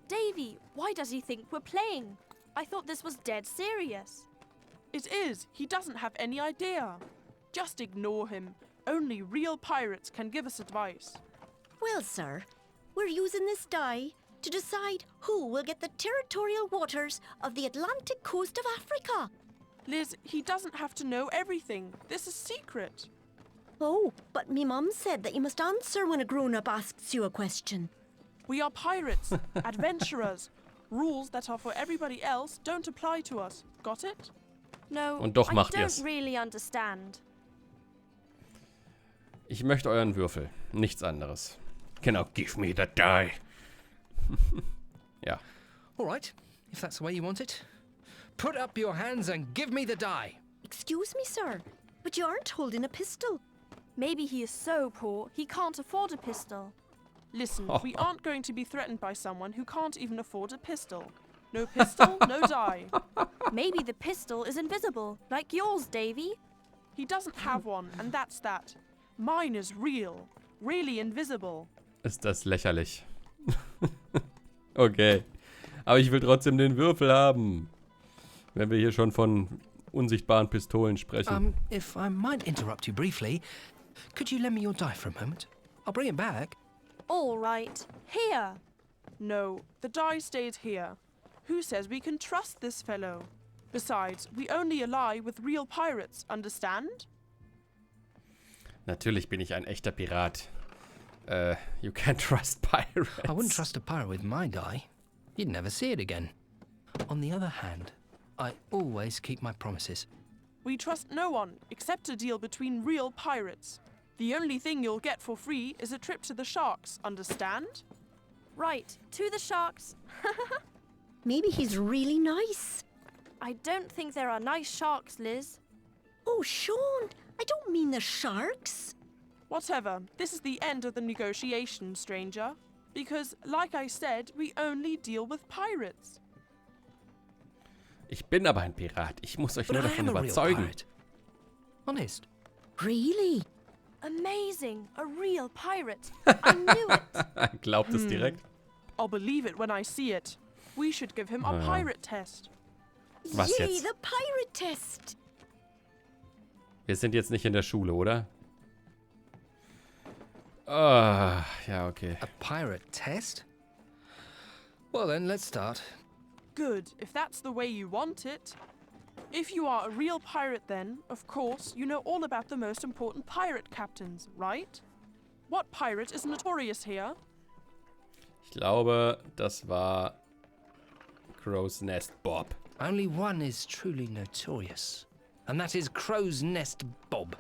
Davy, why does he think we're playing? I thought this was dead serious. It is. He doesn't have any idea. Just ignore him. Only real pirates can give us advice. Well, sir, we're using this die to decide who will get the territorial waters of the Atlantic coast of Africa. Liz, he doesn't have to know everything. This is secret. Oh, but me mum said that you must answer when a grown-up asks you a question. We are pirates, adventurers. Rules that are for everybody else don't apply to us. Got it? No, Und doch macht I ihr's. don't really understand. Ich möchte euren Würfel. Nichts anderes. Genau, give me the die. Ja. All right, if that's the way you want it. Put up your hands and give me the die. Excuse me, sir, but you aren't holding a pistol. Maybe he is so poor he can't afford a pistol. Listen, we aren't going to be threatened by someone who can't even afford a pistol. No pistol, no die. Maybe the pistol is invisible, like yours, Davy. He doesn't have one, and that's that. Mine is real. Really invisible. Ist das lächerlich. Okay. Aber ich will trotzdem den Würfel haben. Wenn wir hier schon von unsichtbaren Pistolen sprechen. If I might interrupt you briefly, could you lend me your die for a moment? I'll bring it back. All right, here. No, the die stayed here. Who says we can trust this fellow? Besides, we only ally with real pirates, understand? Natürlich bin ich ein echter Pirat. You can't trust pirates. I wouldn't trust a pirate with my guy. You'd never see it again. On the other hand, I always keep my promises. We trust no one except a deal between real pirates. The only thing you'll get for free is a trip to the sharks, understand? Right, to the sharks. Maybe he's really nice. I don't think there are nice sharks, Liz. Oh, Sean, I don't mean the sharks. Whatever, this is the end of the negotiation, stranger. Because, like I said, we only deal with pirates. Ich bin aber ein Pirat. Ich muss euch But nur I davon am a real überzeugen. pirate. Honest. Really? Amazing, a real pirate. I knew it. Glaubt es direkt. I'll believe it when I see it. We should give him a Ja. pirate test. Was Yay, jetzt? the pirate test. Wir sind jetzt nicht in der Schule, oder? Ah, ja, okay. A pirate test? Well then, let's start. Good, if that's the way you want it. If you are a real pirate then, of course, you know all about the most important pirate captains, right? What pirate is notorious here? Ich glaube, das war Crow's Nest Bob. Only one is truly notorious, and that is Crow's Nest Bob.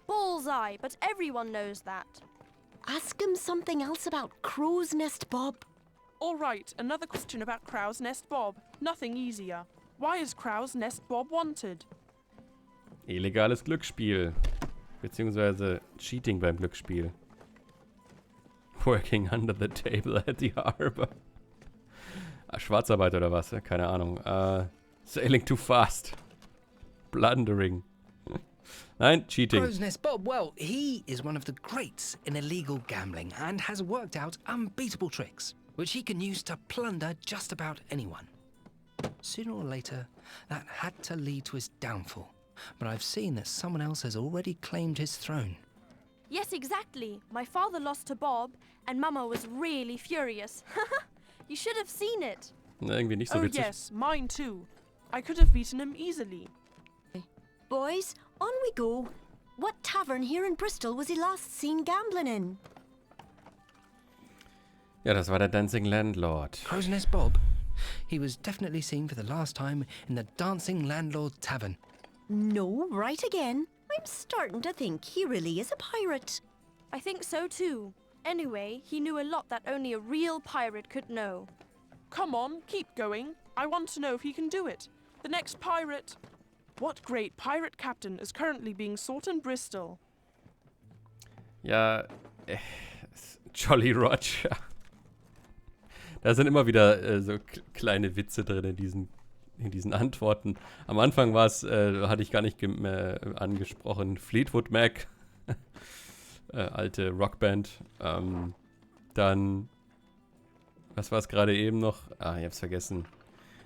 Bullseye, but everyone knows that. Ask him something else about Crow's Nest Bob. All right, another question about Crow's Nest Bob. Nothing easier. Why is Crow's Nest Bob wanted? Illegales Glücksspiel. Beziehungsweise Cheating beim Glücksspiel. Working under the table at the harbor. Schwarzarbeit oder was? Keine Ahnung. Sailing too fast. Blundering. Nein, cheating. Crow's Nest Bob, well, he is one of the greats in illegal gambling and has worked out unbeatable tricks, which he can use to plunder just about anyone. Sooner or later, that had to lead to his downfall, but I've seen that someone else has already claimed his throne. Yes, exactly. My father lost to Bob, and Mama was really furious. You should have seen it. Na, irgendwie nicht so Oh witzig. yes, mine too. I could have beaten him easily. Boys, on we go. What tavern here in Bristol was he last seen gambling in? Ja, das war der Dancing Landlord. Crow's Nest Bob? He was definitely seen for the last time in the Dancing Landlord Tavern. No, right again. I'm starting to think he really is a pirate. I think so too. Anyway, he knew a lot that only a real pirate could know. Come on, keep going. I want to know if he can do it. The next pirate. What great pirate captain is currently being sought in Bristol? Ja, Jolly Roger. Da sind immer wieder so kleine Witze drin in diesen Antworten. Am Anfang war es, hatte ich gar nicht angesprochen, Fleetwood Mac. Alte Rockband. Dann, was war es gerade eben noch? Ah, ich hab's vergessen.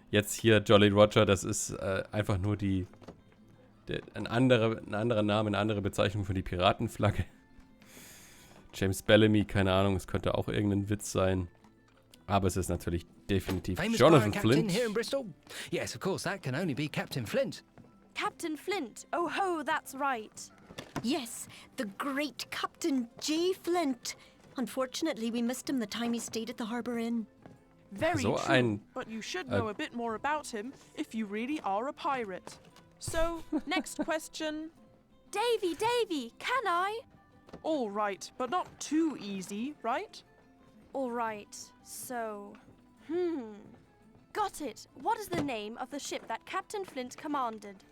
Jetzt hier Jolly Roger, das ist einfach nur ein anderer Name, eine andere Bezeichnung für die Piratenflagge. James Bellamy, keine Ahnung, es könnte auch irgendein Witz sein. Aber es ist natürlich definitiv Famous Jonathan pirate captain Flint. here in Bristol? Yes, of course, that can only be Captain Flint. Captain Flint. Oh ho, that's right. Yes, the great Captain J. Flint. Unfortunately, we missed him the time he stayed at the Harbour Inn. Very So true, ein, but you should know a bit more about him if you really are a pirate. So, next question. Davy, can I? All right, but not too easy, right? All right, so... Got it. What is the name of the ship that Captain Flint commanded?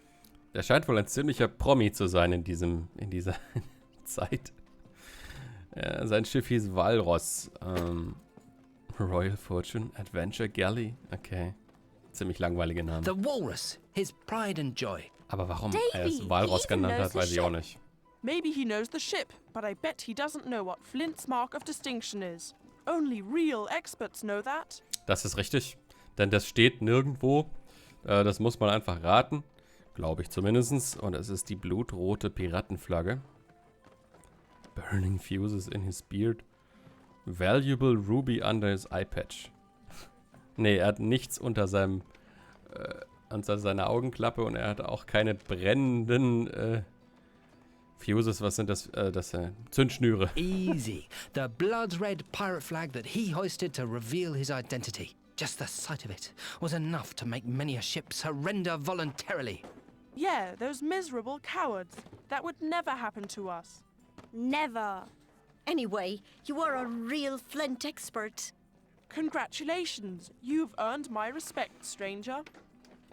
Der scheint wohl ein ziemlicher Promi zu sein in dieser Zeit. Ja, sein Schiff hieß Walross. Royal Fortune Adventure Galley. Okay. Ziemlich langweilige Namen. The Walrus, his pride and joy. Aber warum er Davy, es Walross he even genannt knows hat, the weiß ich auch ship. nicht. Maybe he knows the ship, but I bet he doesn't know what Flint's mark of distinction is. Only real experts know that. Das ist richtig. Denn das steht nirgendwo. Das muss man einfach raten. Glaube ich zumindest. Und es ist die blutrote Piratenflagge. Burning fuses in his beard. Valuable ruby under his eye patch. Nee, er hat nichts unter seiner Augenklappe und er hat auch keine brennenden Fuses, was sind das? Zündschnüre. Easy. The blood red pirate flag that he hoisted to reveal his identity. Just the sight of it was enough to make many a ship surrender voluntarily. Yeah, those miserable cowards. That would never happen to us. Never. Anyway, you are a real flint expert. Congratulations. You've earned my respect, stranger.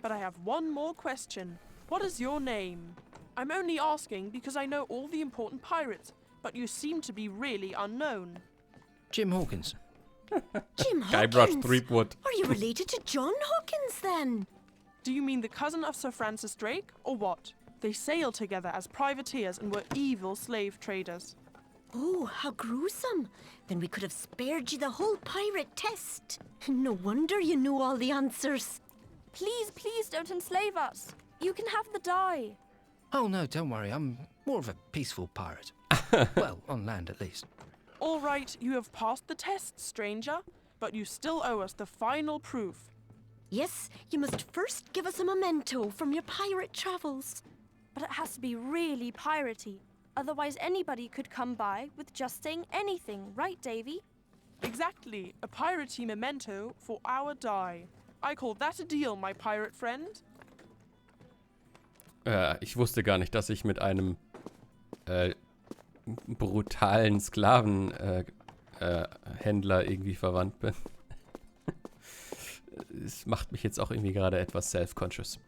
But I have one more question. What is your name? I'm only asking because I know all the important pirates, but you seem to be really unknown. Jim Hawkins. Jim Guybrush Hawkins? Threepwood. Are you related to John Hawkins, then? Do you mean the cousin of Sir Francis Drake, or what? They sailed together as privateers and were evil slave traders. Oh, how gruesome. Then we could have spared you the whole pirate test. No wonder you knew all the answers. Please, please don't enslave us. You can have the die. Oh, no, don't worry. I'm more of a peaceful pirate. Well, on land at least. All right, you have passed the test, stranger, but you still owe us the final proof. Yes, you must first give us a memento from your pirate travels. But it has to be really piratey. Otherwise anybody could come by with just saying anything, right, Davy? Exactly, a piratey memento for our die. I call that a deal, my pirate friend. Ich wusste gar nicht, dass ich mit einem brutalen Sklavenhändler irgendwie verwandt bin. Es macht mich jetzt auch irgendwie gerade etwas self-conscious.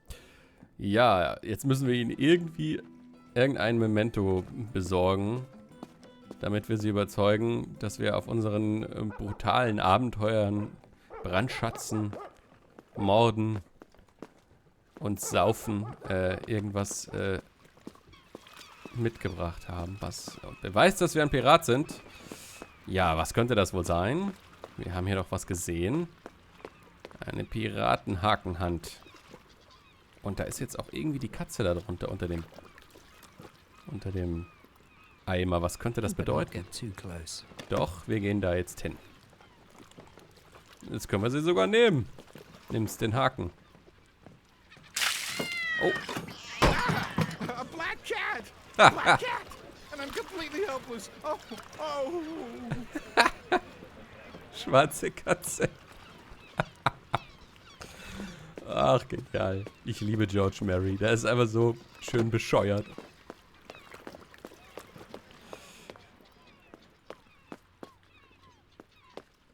Ja, jetzt müssen wir ihn irgendein Memento besorgen, damit wir sie überzeugen, dass wir auf unseren brutalen Abenteuern brandschatzen, morden und saufen irgendwas mitgebracht haben, was beweist, dass wir ein Pirat sind. Ja, was könnte das wohl sein? Wir haben hier doch was gesehen. Eine Piratenhakenhand. Und da ist jetzt auch irgendwie die Katze da drunter unter dem Eimer. Was könnte das bedeuten? Doch, wir gehen da jetzt hin. Jetzt können wir sie sogar nehmen. Nimmst den Haken. Oh. A black cat! A black cat! And I'm completely helpless. Oh, oh. Schwarze Katze. Ach, genial. Ich liebe George Mary. Der ist einfach so schön bescheuert.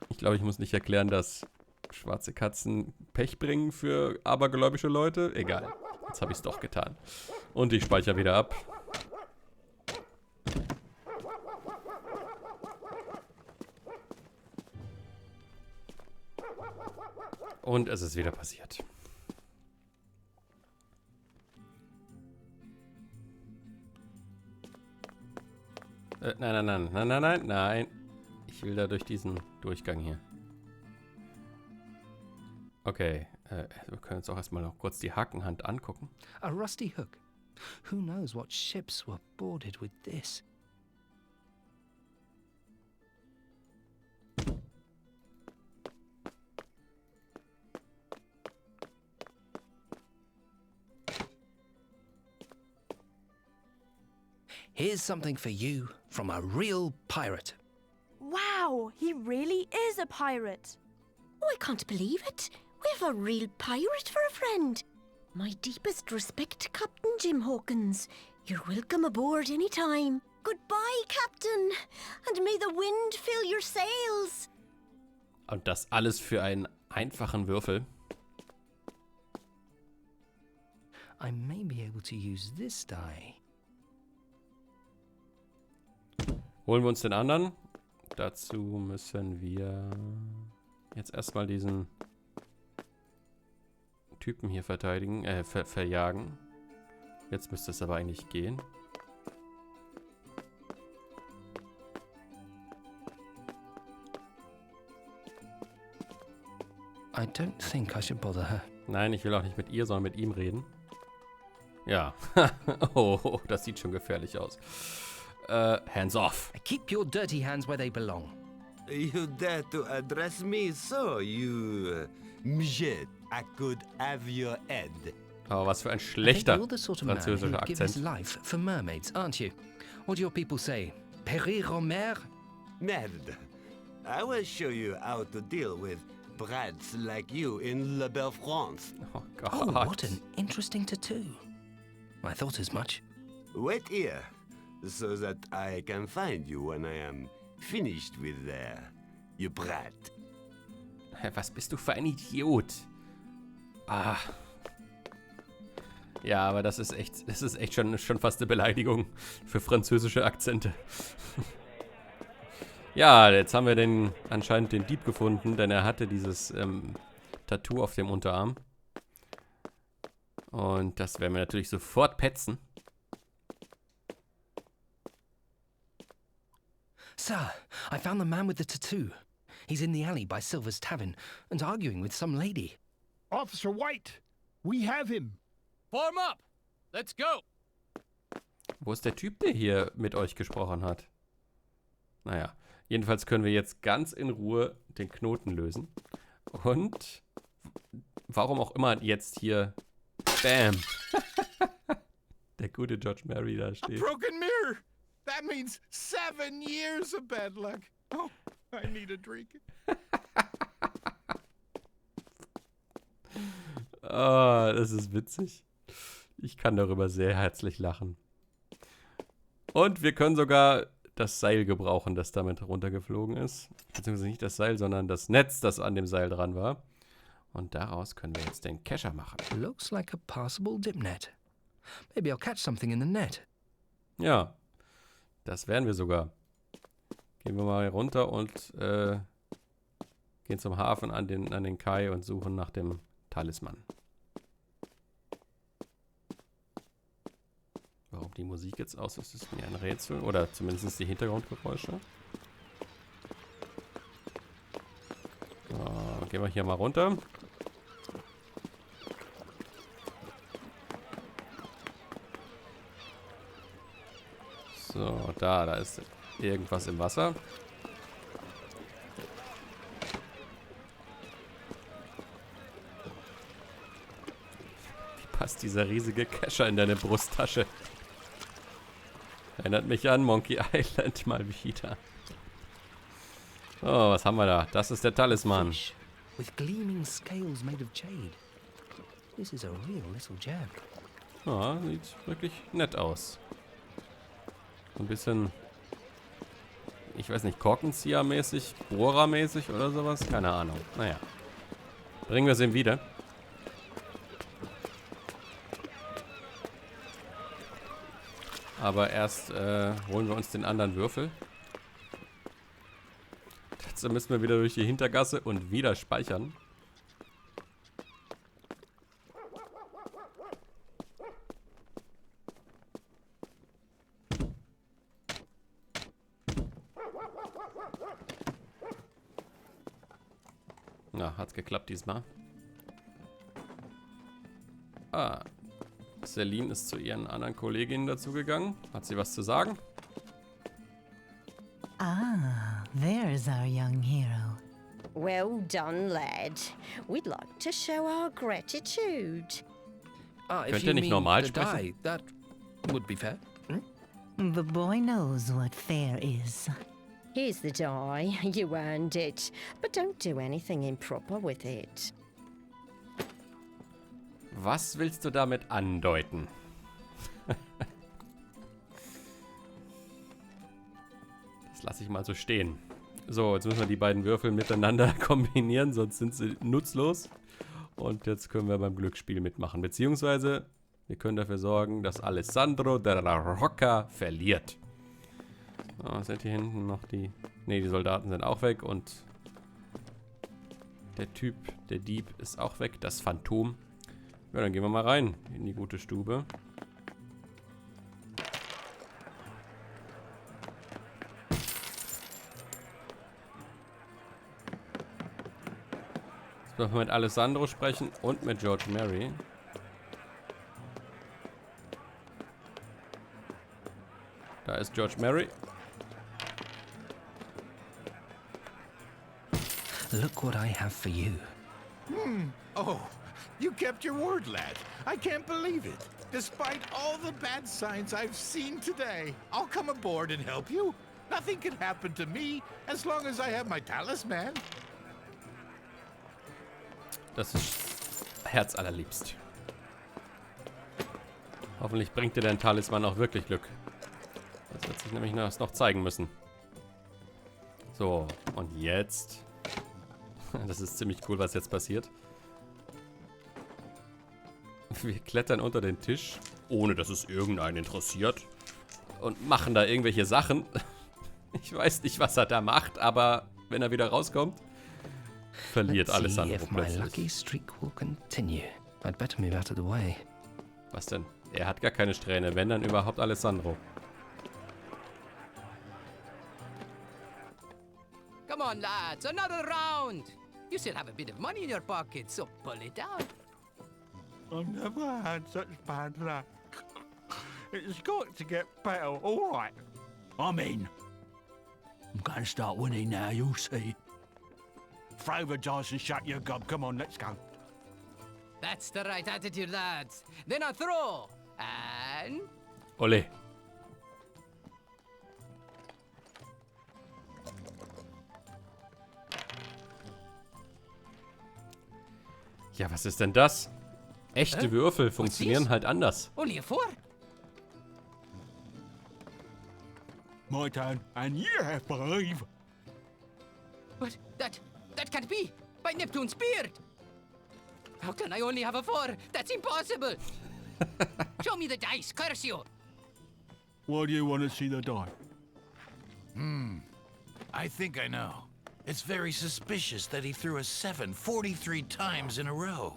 Ich glaube, ich muss nicht erklären, dass schwarze Katzen Pech bringen für abergläubische Leute. Egal. Jetzt habe ich es doch getan. Und ich speichere wieder ab. Und es ist wieder passiert. Nein. Ich will da durch diesen Durchgang hier. Okay, wir können uns auch erstmal noch kurz die Hakenhand angucken. A rusty hook. Who knows what ships were boarded with this? Here's something for you from a real pirate. Wow, he really is a pirate. Oh, I can't believe it. We have a real pirate for a friend. My deepest respect, Captain Jim Hawkins. You're welcome aboard any time. Goodbye, Captain. And may the wind fill your sails. Und das alles für einen einfachen Würfel. I may be able to use this die. Holen wir uns den anderen. Dazu müssen wir jetzt erstmal diesen Typen hier verteidigen, verjagen. Jetzt müsste es aber eigentlich gehen. I don't think I should bother her. Nein, ich will auch nicht mit ihr, sondern mit ihm reden. Ja. Oh, das sieht schon gefährlich aus. Hands off. Keep your dirty hands where they belong. You dare to address me so, you... Mjet, I could have your head. Aber was für ein I think schlechter you're the sort of man französischer who'd give his Akzent. life for mermaids, aren't you? What do your people say? Périr en mer? Merde. I will show you how to deal with brats like you in La Belle France. Oh Oh, Gott. what an interesting tattoo. I thought as much. Wait here, so that I can find you when I am finished with you brat. Hä, was bist du für ein Idiot? Ah. Ja, aber das ist echt schon fast eine Beleidigung für französische Akzente. Ja, jetzt haben wir anscheinend den Dieb gefunden, denn er hatte dieses Tattoo auf dem Unterarm. Und das werden wir natürlich sofort petzen. Sir, I found the man with the tattoo. He's in the alley by Silver's Tavern and arguing with some lady. Officer White, we have him. Form up! Let's go! Wo ist der Typ, der hier mit euch gesprochen hat? Naja, jedenfalls können wir jetzt ganz in Ruhe den Knoten lösen. Und warum auch immer jetzt hier... Bam! Der gute George Mary da A steht. broken mirror! That means 7 years of bad luck. Oh, I need a drink. Ah, das ist witzig. Ich kann darüber sehr herzlich lachen. Und wir können sogar das Seil gebrauchen, das damit runtergeflogen ist. Beziehungsweise nicht das Seil, sondern das Netz, das an dem Seil dran war. Und daraus können wir jetzt den Kescher machen. Looks like a passable dip net. Maybe I'll catch something in the net. Ja, das werden wir sogar. Gehen wir mal runter und gehen zum Hafen an den Kai und suchen nach dem Talisman. Warum die Musik jetzt aus ist, ist mir ein Rätsel. Oder zumindest die Hintergrundgeräusche. So, gehen wir hier mal runter. So, da ist irgendwas im Wasser. Wie passt dieser riesige Kescher in deine Brusttasche? Erinnert mich an Monkey Island mal wieder. Oh, was haben wir da? Das ist der Talisman. With gleaming scales made of jade. This is a real little gem. Ja, sieht wirklich nett aus. So ein bisschen, ich weiß nicht, Korkenzieher-mäßig, Bohrer-mäßig oder sowas? Keine Ahnung. Naja. Bringen wir es ihm wieder. Aber erst holen wir uns den anderen Würfel. Dazu müssen wir wieder durch die Hintergasse und wieder speichern. Na, hat's geklappt diesmal. Ah, Celine ist zu ihren anderen Kolleginnen dazugegangen. Hat sie was zu sagen? Ah, there's our young hero. Well done, lad. We'd like to show our gratitude. If Könnt you ihr nicht mean normal the sprechen? die, that would be fair. The boy knows what fair is. Here's the die. You earned it. But don't do anything improper with it. Was willst du damit andeuten? Das lasse ich mal so stehen. So, jetzt müssen wir die beiden Würfel miteinander kombinieren, sonst sind sie nutzlos. Und jetzt können wir beim Glücksspiel mitmachen. Beziehungsweise, wir können dafür sorgen, dass Alessandro de la Rocca verliert. So, sind hier hinten noch die... Ne, die Soldaten sind auch weg und der Typ, der Dieb ist auch weg, das Phantom. Ja, dann gehen wir mal rein in die gute Stube. Jetzt müssen wir mit Alessandro sprechen und mit George Mary. Da ist George Mary. Look what I have for you. Oh, You kept your word, lad. I can't believe it. Despite all the bad signs I've seen today, I'll come aboard and help you. Nothing can happen to me as long as I have my talisman. Das ist herzallerliebst. Hoffentlich bringt dir dein Talisman auch wirklich Glück. Das wird sich nämlich noch zeigen müssen. So, und jetzt... Das ist ziemlich cool, was jetzt passiert. Wir klettern unter den Tisch, ohne dass es irgendeinen interessiert. Und machen da irgendwelche Sachen. Ich weiß nicht, was er da macht, aber wenn er wieder rauskommt, verliert Alessandro plötzlich. Was denn? Er hat gar keine Strähne, wenn dann überhaupt Alessandro. Come on, lads, another round. You still have a bit of money in your pocket, so pull it out. I've never had such bad luck. It's got to get better, all right. I'm in. I'm going to start winning now, you'll see. Throw the dice and shut your gob. Come on, let's go. That's the right attitude, lads. Then I throw. And... Ole. Ja, was ist denn das? Echte Würfel funktionieren halt anders. Only a 4? My turn, and you have 5. But that can't be. By Neptune's beard. How can I only have a 4? That's impossible. Show me the dice, curse you. Why do you want to see the die? I think I know. It's very suspicious that he threw a 7 43 times in a row.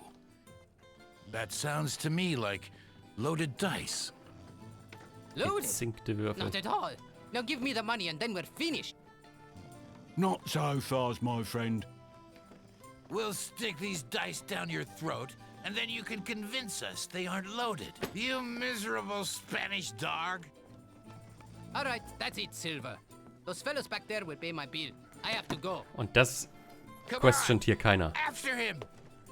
That sounds to me like loaded dice. Loaded? Gezinkte Würfel. Not at all. Now give me the money and then we're finished. Not so fast, my friend. We'll stick these dice down your throat, and then you can convince us they aren't loaded. You miserable Spanish dog. All right, that's it, Silver. Those fellas back there will pay my bill. I have to go. Und das questioned hier keiner. After him.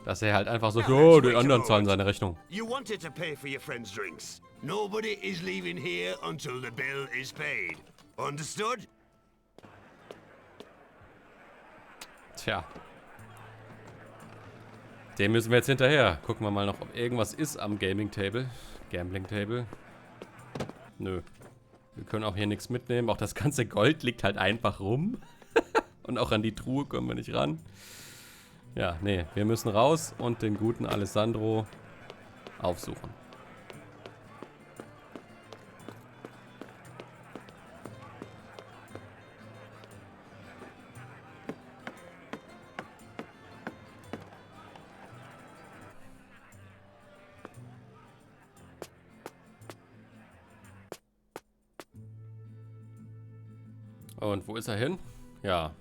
Dass er halt einfach so, oh, die anderen zahlen seine Rechnung. You wanted to pay for your friend's drinks. Nobody is leaving here until the bill is paid. Understood? Tja. Dem müssen wir jetzt hinterher. Gucken wir mal noch, ob irgendwas ist am Gaming Table. Gambling Table. Nö. Wir können auch hier nichts mitnehmen. Auch das ganze Gold liegt halt einfach rum. Und auch an die Truhe kommen wir nicht ran. Ja, nee. Wir müssen raus und den guten Alessandro aufsuchen. Und wo ist er hin? Ja.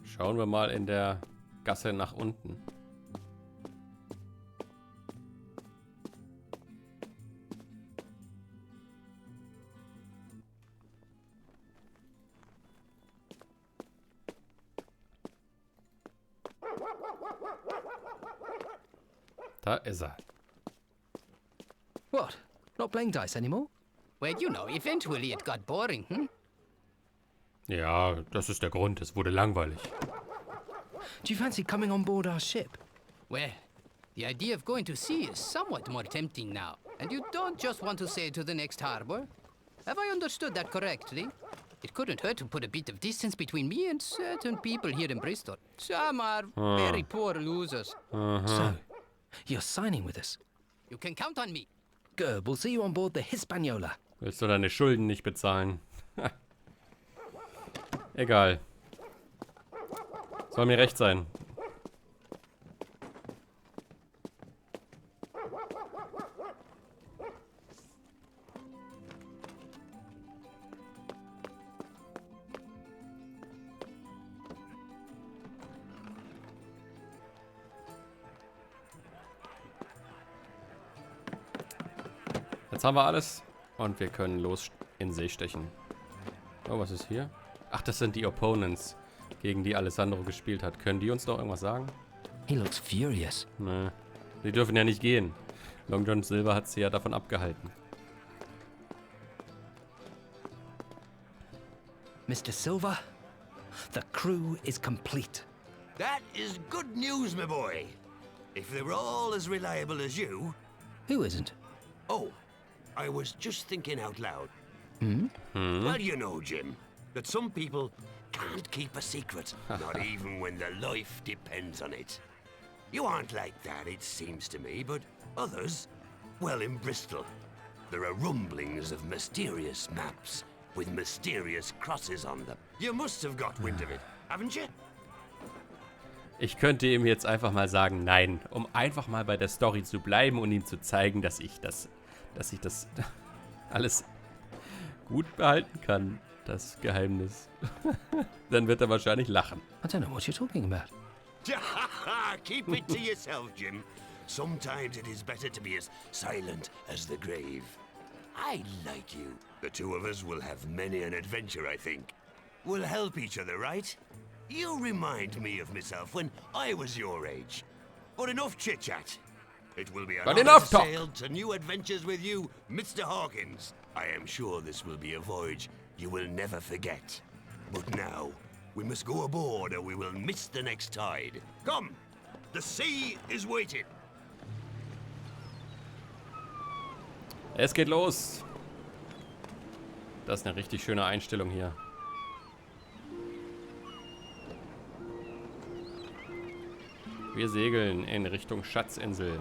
Schauen wir mal in der Gasse nach unten. Da ist er. What? Not playing dice anymore? Well, you know, eventually it got boring, hm? Ja, das ist der Grund. Es wurde langweilig. Do you fancy coming on board our ship? Well, the idea of going to sea is somewhat more tempting now. And you don't just want to sail to the next harbor. Have I understood that correctly? It couldn't hurt to put a bit of distance between me and certain people here in Bristol. Some are very poor losers. So, you're signing with us? You can count on me. Good, we'll see you on board the Hispaniola. Willst du deine Schulden nicht bezahlen? Egal. Soll mir recht sein. Jetzt haben wir alles und wir können los in See stechen. Oh, was ist hier? Ach, das sind die Opponents, gegen die Alessandro gespielt hat. Können die uns noch irgendwas sagen? He looks furious. Ne, die dürfen ja nicht gehen. Long John Silver hat sie ja davon abgehalten. Mr. Silver, the crew is complete. That is good news, my boy. If they were all as reliable as you... Who isn't? Oh, I was just thinking out loud. Hmm? Well, you know, Jim, that some people can't keep a secret, not even when their life depends on it. You aren't like that, it seems to me, but others, well, in Bristol, there are rumblings of mysterious maps with mysterious crosses on them. You must have got wind of it, haven't you? Ich könnte ihm jetzt einfach mal sagen, nein, um einfach mal bei der Story zu bleiben und ihm zu zeigen, dass ich das alles gut behalten kann, das Geheimnis. Dann wird er wahrscheinlich lachen. I don't know what you're talking about. Keep it to yourself, Jim. Sometimes it is better to be as silent as the grave. I like you. The two of us will have many an adventure, I think. We'll help each other, right? You remind me of myself when I was your age. But enough chit-chat. It will be an honor to sail to new adventures with you, Mr. Hawkins. I am sure this will be a voyage you will never forget. But now, we must go aboard or we will miss the next tide. Come, the sea is waiting. Es geht los. Das ist eine richtig schöne Einstellung hier. Wir segeln in Richtung Schatzinsel.